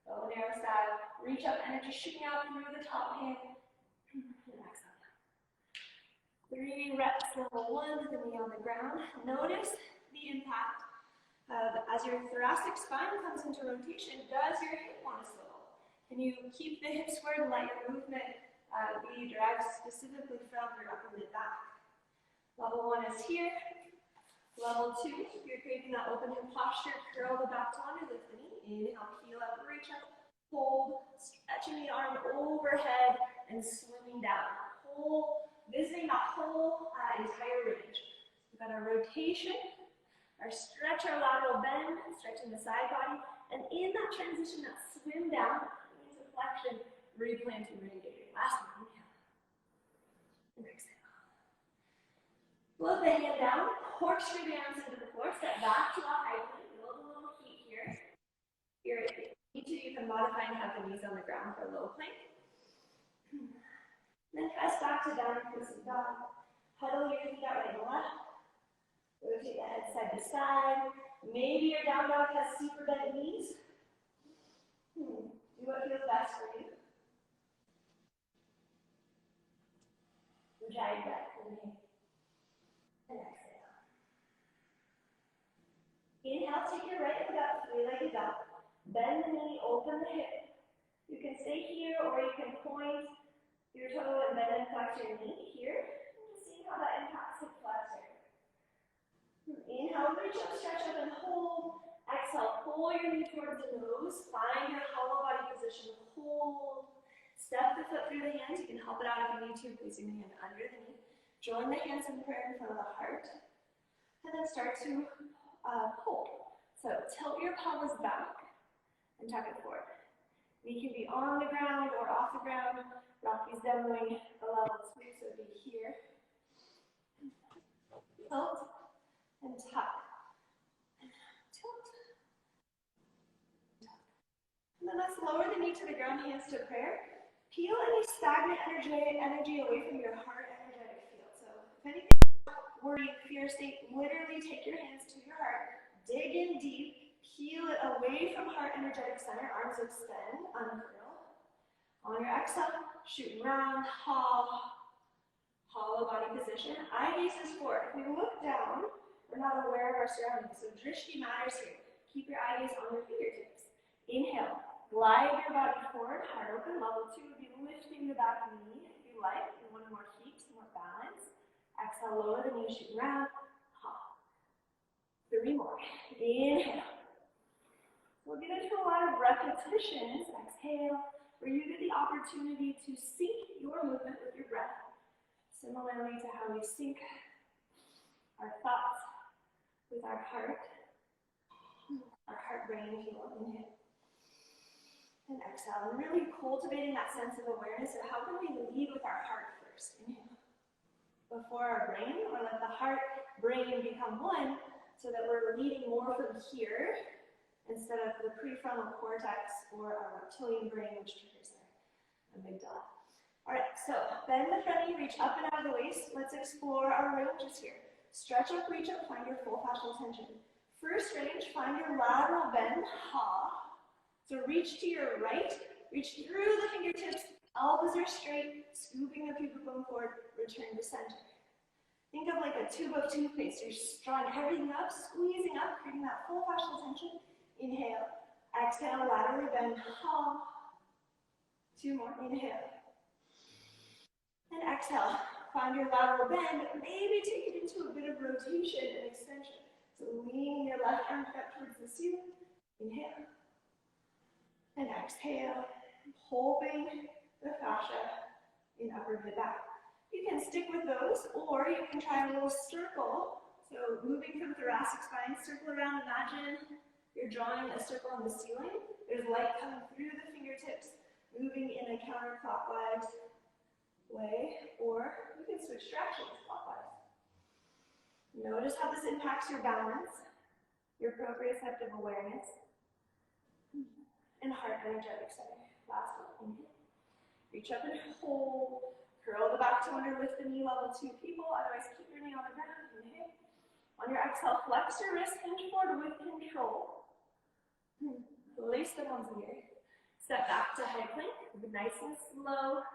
bow and arrow style. Reach up, energy shooting out through the top hand. And exhale. 3 reps, level 1, the knee on the ground. Notice the impact of, as your thoracic spine comes into rotation, does your hip want to swivel? Can you keep the hips squared and let your movement be derived specifically from your upper mid back? Level 1 is here. Level 2, you're creating that open hip posture. Curl the back toe under, lift the knee. Inhale, peel up, reach up, hold, stretching the arm overhead and swimming down. Visiting that whole entire range. We've got our rotation, our stretch, our lateral bend, stretching the side body, and in that transition, that swim down, into flexion, replanting, re-engaging. Last one, inhale. And exhale. Float the hand down, corkscrew the arms into the floor, step back to a high plank, build a little heat here. Here, if you need to, you can modify and have the knees on the ground for a low plank. Then press back to downward facing dog. Huddle your feet out right and left. Rotate the head side to side. Maybe your down dog has super bent knees. Do what feels best for you. Giant breath. Inhale. And exhale. Inhale, take your right foot up, 3-legged dog. Bend the knee, open the hip. You can stay here or you can point your toe and bend and flex your knee here. And just see how that impacts hip flexor. Inhale, reach up, stretch up, and hold. Exhale, pull your knee towards the nose. Find your hollow body position. Hold. Step the foot through the hands. You can help it out if you need to, placing the hand under the knee. Join the hands in prayer in front of the heart. And then start to hold. So tilt your pelvis back and tuck it forward. Knee can be on the ground or off the ground. Rocky's demoing a level 2, so be here. Tilt and tuck. Tilt. And then let's lower the knee to the ground, hands to prayer. Peel any stagnant energy away from your heart energetic field. So if anything worry, fear state, literally take your hands to your heart, dig in deep, peel it away from heart energetic center, arms extend, uncurl. On your exhale, shoot round, hollow body position. Eye gaze is forward. If we look down, we're not aware of our surroundings, so drishti matters here. Keep your eye gaze on your fingertips. Inhale, glide your body forward, heart open. Level 2 would be lifting the back knee if you like. You want more heat, more balance. Exhale, lower the knee, shoot round, 3 more. Inhale. We'll get into a lot of repetitions. Exhale, where you get the opportunity to sync your movement with your breath, similarly to how we sync our thoughts with our heart-brain, if you will. Inhale. And exhale, and really cultivating that sense of awareness of how can we lead with our heart first. Inhale. Before our brain, or let the heart, brain become one, so that we're leading more from here instead of the prefrontal cortex or our reptilian brain, which triggers our amygdala. All right, so bend the front knee, reach up and out of the waist. Let's explore our ranges here. Stretch up, reach up, find your full fascial tension. First range, find your lateral bend, So reach to your right, reach through the fingertips, elbows are straight, scooping the pubic bone forward, return to center. Think of like a tube of toothpaste. You're drawing everything up, squeezing up, creating that full fascial tension. Inhale, exhale, laterally bend, 2 more, inhale. And exhale, find your lateral bend, maybe take it into a bit of rotation and extension. So leaning your left arm up towards the ceiling, inhale. And exhale, pulping the fascia in upper mid back. You can stick with those, or you can try a little circle. So moving from thoracic spine, circle around, imagine you're drawing a circle on the ceiling. There's light coming through the fingertips, moving in a counterclockwise way, or you can switch directions clockwise. Notice how this impacts your balance, your proprioceptive awareness, and heart energetic center. Last one, inhale. Reach up and hold. Curl the back to under, lift the knee, level 2 people. Otherwise, keep your knee on the ground. Inhale. On your exhale, flex your wrist, hinge forward with control. Release them once here. Step back to head plank. Nice and slow.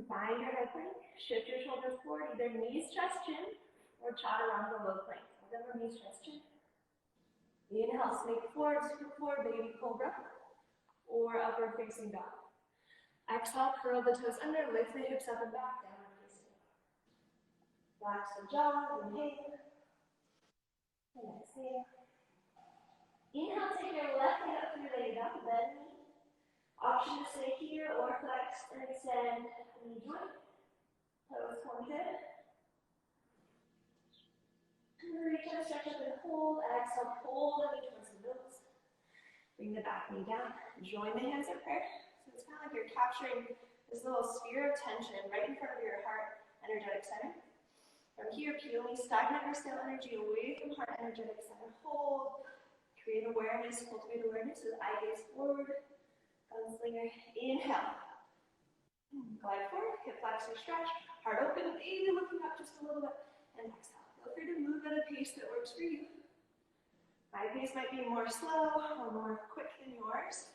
Find your head plank. Shift your shoulders forward, either knees, chest, chin, or chaturanga low plank. Whatever knees, chest, chin. Inhale, snake forward, super forward, baby cobra, or upward facing dog. Exhale, curl the toes under, lift the hips up and back, downward facing dog. Relax the jaw, inhale, and exhale. Inhale, take your left hand up through the down, bend knee. Option to stay here or flex and extend knee joint. Toes pointed. Reach up, stretch up and hold. Exhale, pull the knee towards the nose. Bring the back knee down. Join the hands at prayer. So it's kind of like you're capturing this little sphere of tension right in front of your heart energetic center. From here, peeling stagnant or stale energy away from heart energetic center. Hold. Create awareness, cultivate awareness with eye gaze forward. Gunslinger. Inhale. Glide forward, hip flexor stretch. Heart open, maybe looking up just a little bit. And exhale. Feel free to move at a pace that works for you. My pace might be more slow or more quick than yours.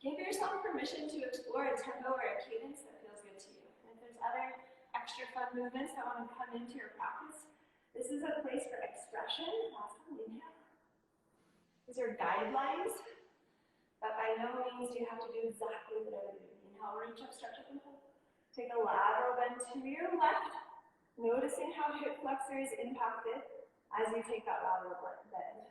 Give yourself permission to explore a tempo or a cadence that feels good to you. And if there's other extra fun movements that want to come into your practice, this is a place for expression. Last one, inhale. These are guidelines, but by no means do you have to do exactly what I do. Inhale, reach up, stretch up, and hold. Take a lateral bend to your left. Noticing how hip flexor is impacted as you take that lateral bend.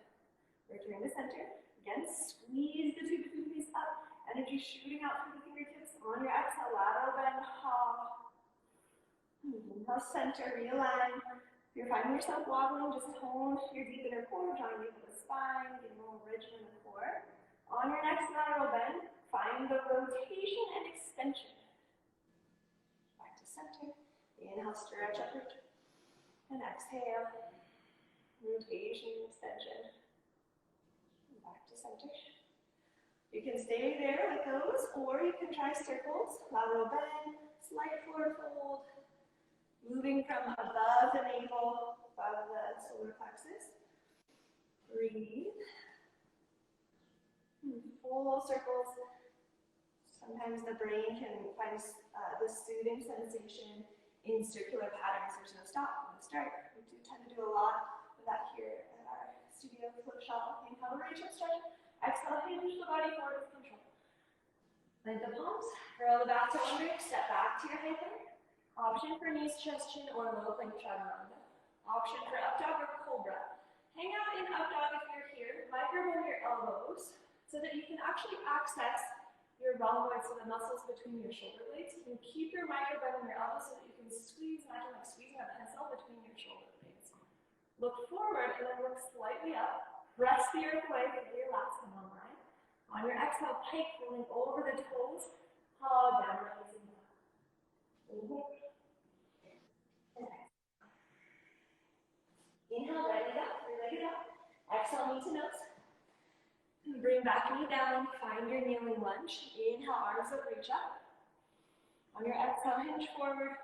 Return to center. Again, squeeze the two pinkies up. Energy shooting out through the fingertips. On your exhale, lateral bend, Inhale, center, realign. If you're finding yourself wobbling, just hone your deep inner core, drawing deep in the spine, getting a little rigid in the core. On your next lateral bend, find the rotation and extension. Back to center. Inhale, stretch up, and exhale. Rotation, extension. Back to center. You can stay there with those, or you can try circles. Lateral bend, slight forward fold, Moving from above the navel, above the solar plexus. Breathe. Full circles. Sometimes the brain can find the soothing sensation in circular patterns. There's no stop, no start. We do tend to do a lot of that here at our studio flow shop. Inhale, reach up, stretch. Exhale, hinge the body forward with control. Bend the palms, curl the back toe under, step back to your high plank. Option for knees, chest, chin, or low plank chaturanga. Option for up dog or cobra. Hang out in up dog if you're here. Micro bend your elbows so that you can actually access your rhomboids, so the muscles between your shoulder blades. You can keep your micro bend in your elbows so that you can squeeze, imagine like squeezing a pencil between your shoulder blades. Look forward and then look slightly up. Press the earth away with your lats and one line. On your exhale, pike rolling over the toes. Hug down, rising up. Inhale, right leg up, three-legged up. Exhale, knee to nose. Bring back knee down, find your kneeling lunge. Inhale, arms up, reach up. On your exhale, hinge forward.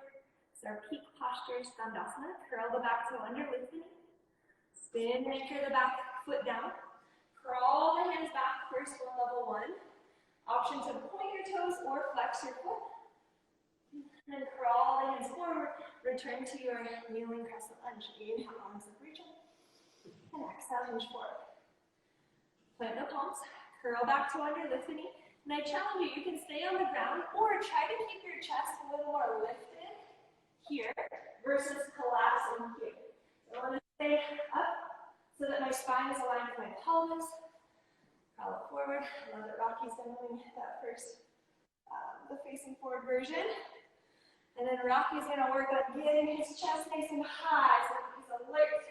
It's our peak posture, Skandasana. Curl the back toe under, lift the knee. Spin, anchor the back foot down. Crawl the hands back, first one, level one. Option to point your toes or flex your foot. And then crawl the hands forward, return to your kneeling crescent lunge. Inhale, arms up, reach up. And exhale, hinge forward. Plant the palms, curl back to under, lift the knee. And I challenge you, you can stay on the ground or try to keep your chest a little more lifted here versus collapsing here. So I want to stay up so that my spine is aligned with my pelvis. Crawl it forward. I love that Rocky's demoing that first, the facing forward version. And then Rocky's going to work on getting his chest nice and high so that he's alert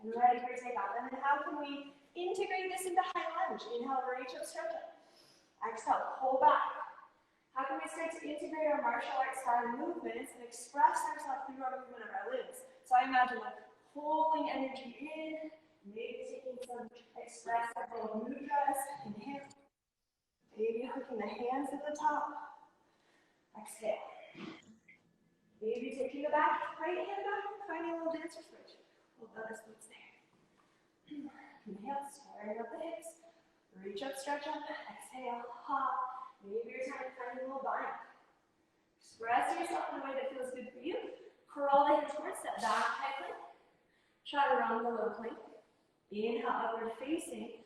and ready for takeoff. And then how can we integrate this into high lunge? Inhale, reach up, stretch up. Exhale, pull back. How can we start to integrate our martial arts style movements and express ourselves through our movement of our limbs? So I imagine like pulling energy in, maybe taking some expressive little mudras. Inhale. Maybe hooking the hands at the top. Exhale. Maybe taking the back, right hand back, finding a little dancer switch. Little bonus moves there. Inhale, squaring up the hips. Reach up, stretch up. Exhale, hop. Maybe you're trying to find a little bind. Express yourself in a way that feels good for you. Curl the hands forward, step back, high plank. Chaturanga, low plank. Inhale, upward facing.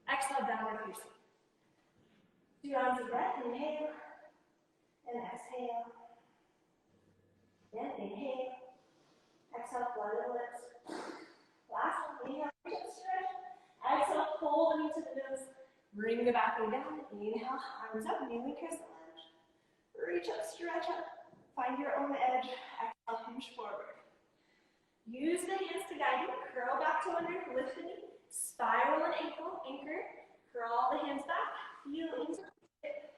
Exhale, downward facing. 2 rounds of breath. Inhale. And exhale. Then inhale. Exhale, flood the lips. Last one, inhale, reach up, stretch. Exhale, pull the knee to the nose. Bring the back knee down. Inhale, arms up, kneeling crescent lunge. Reach up, stretch up. Find your own edge. Exhale, hinge forward. Use the hands to guide you. Curl back to under, lift the knee. Spiral an ankle, anchor. Curl the hands back. Heel into the hip.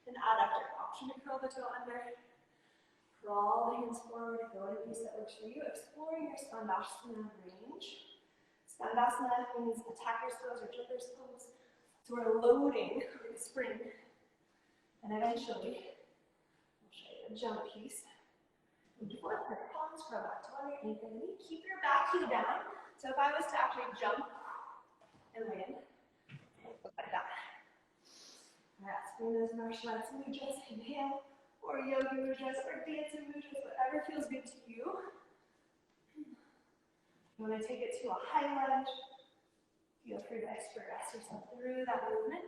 And adductor. Option to curl the toe under. Crawl the hands forward. Go in a piece that works for you. Exploring your Skandasana range. Skandasana means attacker's pose or jumper's pose. So we're loading with a spring. And eventually, I'll show you a jump piece. Flip your palms, curl back to under, anchor the knee. Keep your back heel down. So if I was to actually jump and land, look like that. Alright, spring those martial arts mudras. Inhale, or yoga mudras, or dancing mudras, whatever feels good to you. You want to take it to a high lunge. Feel free to express yourself through that movement.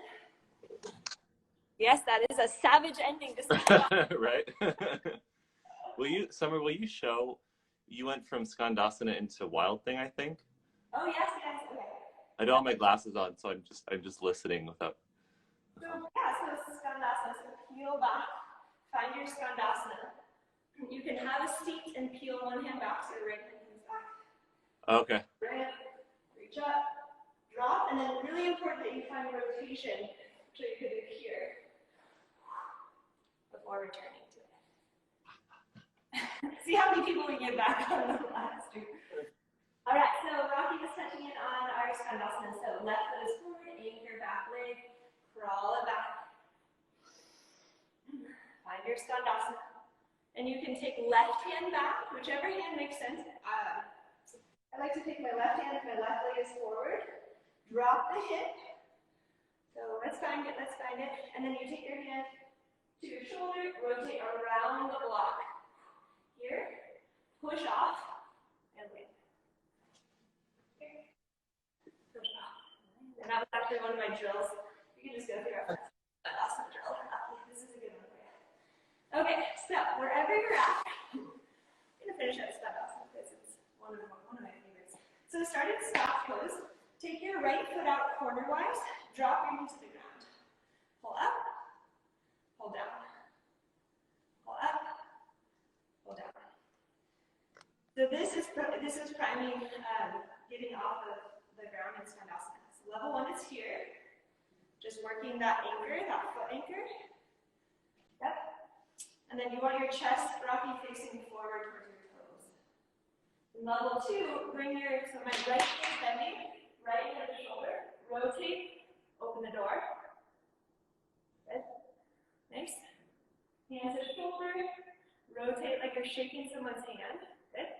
Yes, that is a savage ending to Skandasana. Right? Summer, will you show, you went from Skandasana into Wild Thing, I think? Oh, yes, okay. I don't have my glasses on, so I'm just listening without. So, yeah, so Skandasana, so peel back, find your Skandasana. You can have a seat and peel one hand back so your right hand is back. Okay. Right, reach up, drop, and then really important that you find rotation, so you could do here, before returning to it. See how many people we get back on the last two. All right, so Rocky was touching in on our Skandasana. So left foot is forward, anchor back leg, crawl it back. Find your Skandasana. And you can take left hand back, whichever hand makes sense. I like to take my left hand if my left leg is forward. Drop the hip. So let's find it, let's find it. And then you take your hand to your shoulder, rotate around the block. Here, push off, and wait. Here, push off. And that was actually one of my drills. You can just go through our awesome drill. This is a good one for you. Okay, so wherever you're at, I'm gonna finish up that awesome because it's one of my favorites. So start in soft pose. Take your right foot out corner-wise. Drop your knee to the ground. Pull up, pull down. Pull up, pull down. So this is priming, getting off of the ground in Skandasana. So level 1 is here. Just working that anchor, that foot anchor. Yep. And then you want your chest roughly facing forward towards your toes. In level 2, so my right hand bending, right hand to shoulder, rotate, open the door. Good. Nice. Hands to shoulder, rotate like you're shaking someone's hand. Good.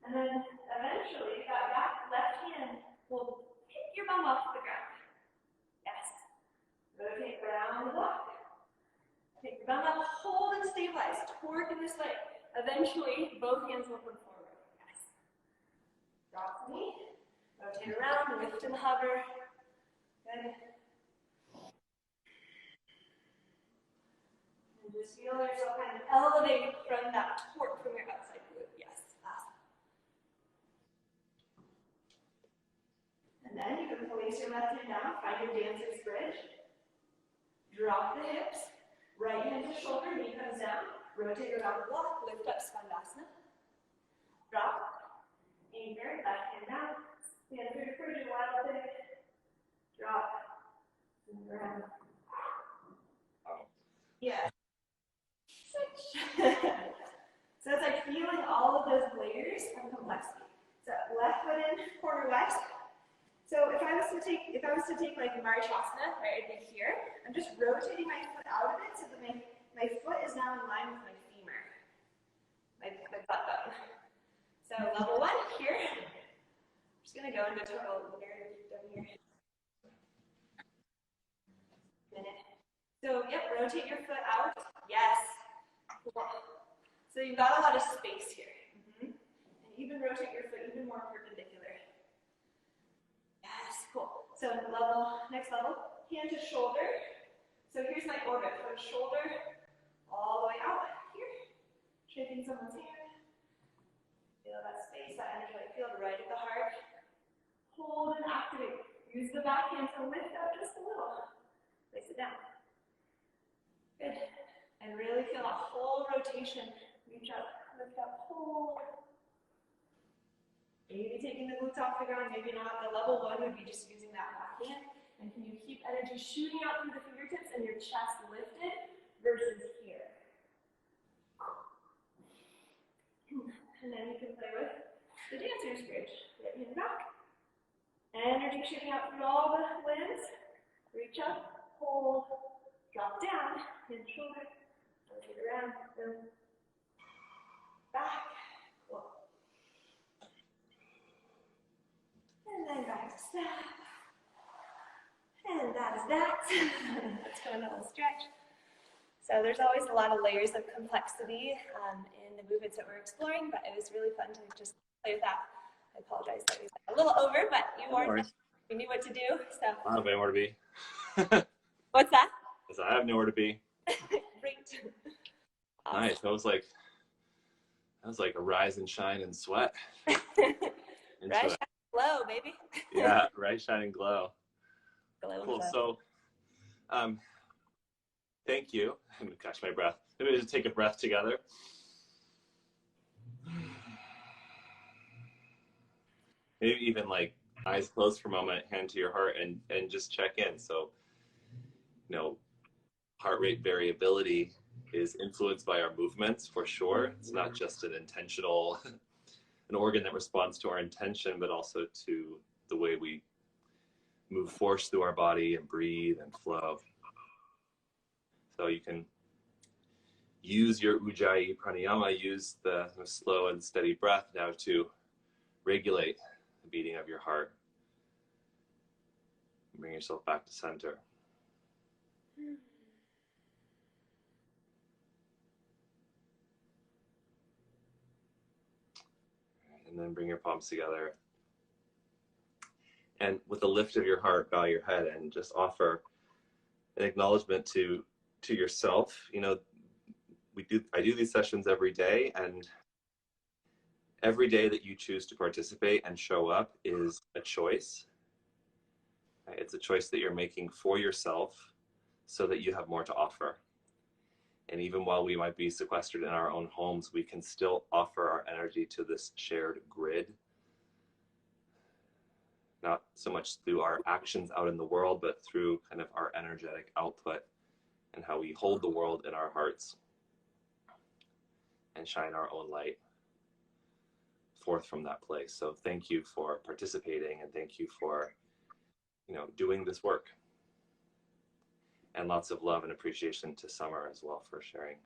And then eventually that back left hand will pick your bum off the ground. Yes. Rotate around the block. Take your bum up, hold and stabilize. Torque in this leg. Eventually, both hands will come forward. Yes. Drop the knee. Rotate around, lift and hover. Good. And just feel yourself kind of elevate from that torque from your outside glute. Yes. Awesome. And then you can place your left hand down, find your dancer's bridge. Drop the hips. Right hand to shoulder, knee comes down. Rotate around the block, lift up Skandasana. Drop. Anchor, left hand down. Stand through the bridge, wild thing. Drop. And around. Yeah. Switch. So it's like feeling all of those layers of complexity. So left foot in, corner west. So if I was to take like Marichyasana, right, I'd be here. I'm just rotating my foot out of it so that my foot is now in line with my femur, my butt bone. So level 1 here. I'm just gonna go into total nerd down here. Minute. So yep, rotate your foot out. Yes. Cool. So you've got a lot of space here. And even rotate your foot even more perpendicular. Yes, cool. So next level, hand to shoulder. So here's my orbit, foot shoulder, all the way out here. Shaking someone's hand. Feel that space, that energetic field right at the heart. Hold and activate. Use the back hand to lift up just a little. Place it down. Good. And really feel a whole rotation. Reach up, lift up, hold. Maybe taking the glutes off the ground, maybe not. The level 1 would be just using that back hand. And can you keep energy shooting out through the fingertips and your chest lifted versus here? And then you can play with the dancer's bridge. Right hand back. Energy shooting out through all the limbs. Reach up, hold, drop down, hand shoulder, rotate around, boom. Back. Cool. And then back to step. And that is that. Let's go into a little stretch. So there's always a lot of layers of complexity in the movements that we're exploring, but it was really fun to just play with that. I apologize that we went a little over, but you knew what to do. So I have nowhere to be. What's that? I have nowhere to be. Great. Awesome. Nice. That was like a rise and shine and sweat. Rise, shine, glow, baby. Yeah, rise, shine, and glow. Cool. Glow. So, thank you. I'm gonna catch my breath. Maybe just take a breath together. Maybe even like eyes closed for a moment, hand to your heart, and just check in. So, heart rate variability is influenced by our movements for sure. It's not just an organ that responds to our intention, but also to the way we move force through our body and breathe and flow. So you can use your Ujjayi pranayama, use the slow and steady breath now to regulate the beating of your heart. Bring yourself back to center. And then bring your palms together. And with a lift of your heart, bow your head and just offer an acknowledgement to yourself. You know, I do these sessions every day, and every day that you choose to participate and show up is a choice. It's a choice that you're making for yourself so that you have more to offer. And even while we might be sequestered in our own homes, we can still offer our energy to this shared grid. Not so much through our actions out in the world, but through kind of our energetic output and how we hold the world in our hearts and shine our own light forth from that place. So thank you for participating, and thank you for, you know, doing this work. And lots of love and appreciation to Summer as well for sharing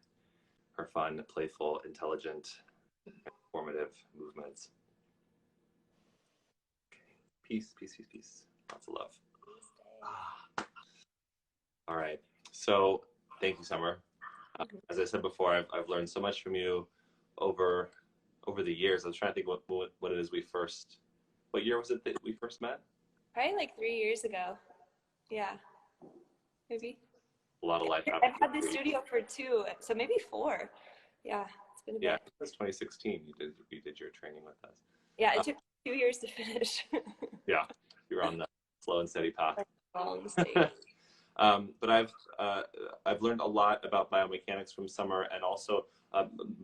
her fun, playful, intelligent, informative movements. Peace, peace, peace, peace. Lots of love. All right. So thank you, Summer. As I said before, I've learned so much from you over the years. I was trying to think what it is what year was it that we first met? Probably like 3 years ago. Yeah, maybe. A lot of life I've had this studio for 2, so maybe 4. Yeah, it's been a bit. Yeah, it was 2016. You did your training with us. Yeah, it took 2 years to finish. Yeah, you're on the slow and steady path. But I've learned a lot about biomechanics from Summer, and also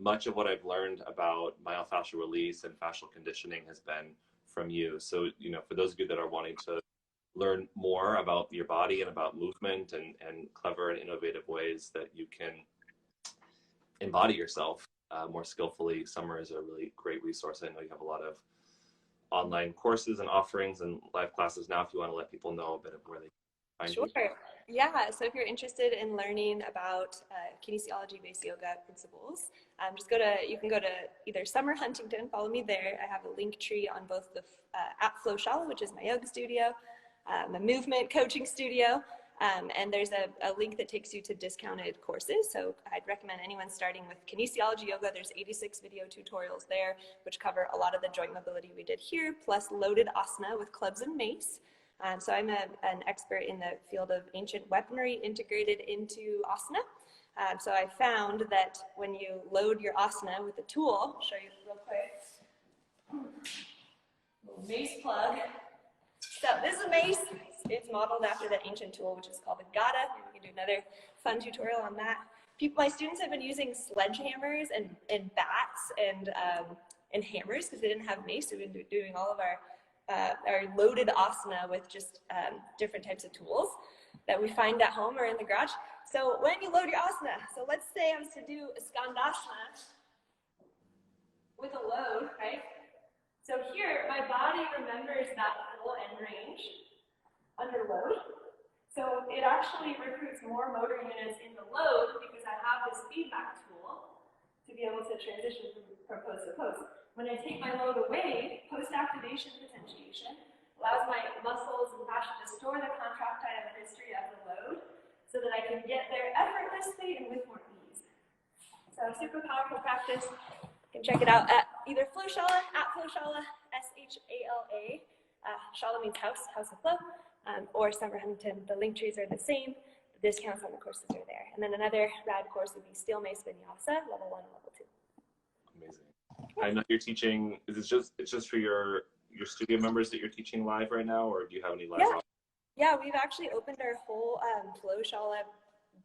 much of what I've learned about myofascial release and fascial conditioning has been from you. So, you know, for those of you that are wanting to learn more about your body and about movement and clever and innovative ways that you can embody yourself more skillfully, Summer is a really great resource. I know you have a lot of online courses and offerings and live classes now, if you want to let people know a bit of where they can find you. Sure. Yeah, so if you're interested in learning about kinesiology-based yoga principles, you can go to either Summer Huntington, follow me there. I have a link tree on both the at Flowshala, which is my yoga studio, my movement coaching studio, and there's a link that takes you to discounted courses. So I'd recommend anyone starting with kinesiology yoga. There's 86 video tutorials there, which cover a lot of the joint mobility we did here, plus loaded asana with clubs and mace. So I'm an expert in the field of ancient weaponry integrated into asana. So I found that when you load your asana with a tool, I'll show you real quick. Little mace plug. So this is a mace. It's modeled after that ancient tool, which is called a gada. Maybe we can do another fun tutorial on that. My students have been using sledgehammers and bats and hammers because they didn't have mace. So we've been doing all of our loaded asana with just different types of tools that we find at home or in the garage. So when you load your asana, so let's say I was to do a skandasana with a load, right? So here, my body remembers that full end range under load. So it actually recruits more motor units in the load because I have this feedback tool to be able to transition from pose to pose. When I take my load away, post-activation potentiation allows my muscles and fascia to store the contractile history of the load so that I can get there effortlessly and with more ease. So super powerful practice. You can check it out at either Flowshala, at Flowshala, S-H-A-L-A. Shala means house of flow, or Summer Huntington. The link trees are the same. The discounts on the courses are there. And then another rad course would be Steel Mace Vinyasa, level 1 and level 2. Amazing. I know you're teaching. It's just for your studio members that you're teaching live right now, or do you have any live? Yeah, we've actually opened our whole Flowshala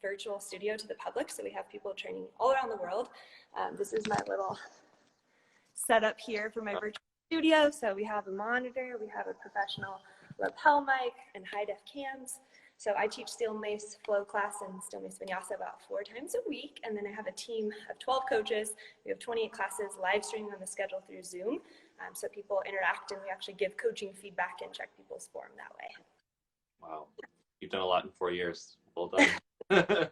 virtual studio to the public, so we have people training all around the world. This is my little setup here for my virtual studio. So we have a monitor, we have a professional lapel mic and high def cams. So I teach Steel Mace flow class and Steel Mace Vinyasa about 4 times a week. And then I have a team of 12 coaches. We have 28 classes live streaming on the schedule through Zoom. So people interact and we actually give coaching feedback and check people's form that way. Wow. You've done a lot in 4 years. Well done.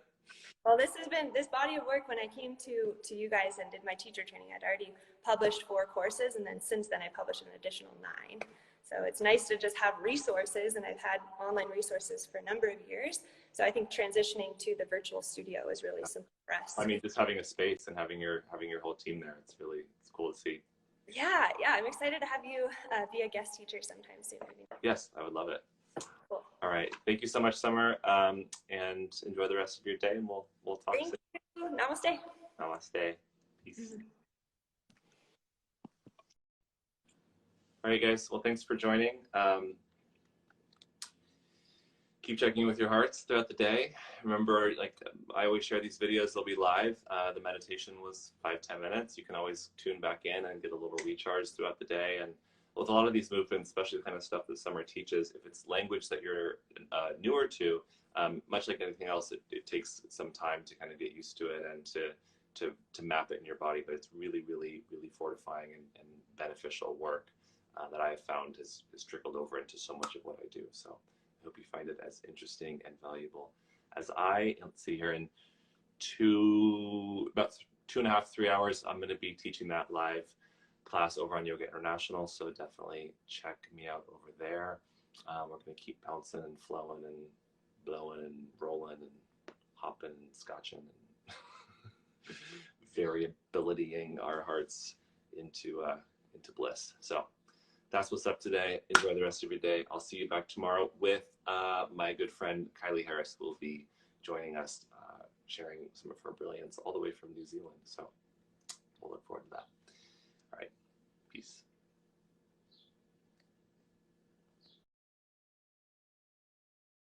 Well, this body of work. When I came to you guys and did my teacher training, I'd already published 4 courses, and then since then I published an additional 9. So it's nice to just have resources, and I've had online resources for a number of years. So I think transitioning to the virtual studio is really simple for us. I mean, just having a space and having your whole team there, it's cool to see. Yeah, I'm excited to have you be a guest teacher sometime soon. Yes, I would love it. Cool. All right. Thank you so much, Summer. And enjoy the rest of your day, and we'll talk soon. Thank you. Namaste. Namaste. Peace. All right, guys. Well, thanks for joining. Keep checking in with your hearts throughout the day. Remember, like I always share these videos, they'll be live. The meditation was 5-10 minutes. You can always tune back in and get a little recharge throughout the day. And with a lot of these movements, especially the kind of stuff that Summer teaches, if it's language that you're newer to, much like anything else, it takes some time to kind of get used to it and to map it in your body. But it's really, really, really fortifying and beneficial work that I have found has trickled over into so much of what I do. So I hope you find it as interesting and valuable as I. Let's see here, in about 2.5, 3 hours, I'm going to be teaching that live class over on Yoga International. So definitely check me out over there. We're going to keep bouncing and flowing and blowing and rolling and hopping and scotching and variabilitying our hearts into bliss. So that's what's up today. Enjoy the rest of your day. I'll see you back tomorrow with my good friend Kylie Harris, who will be joining us, sharing some of her brilliance all the way from New Zealand. So we'll look forward to that. All right. Peace.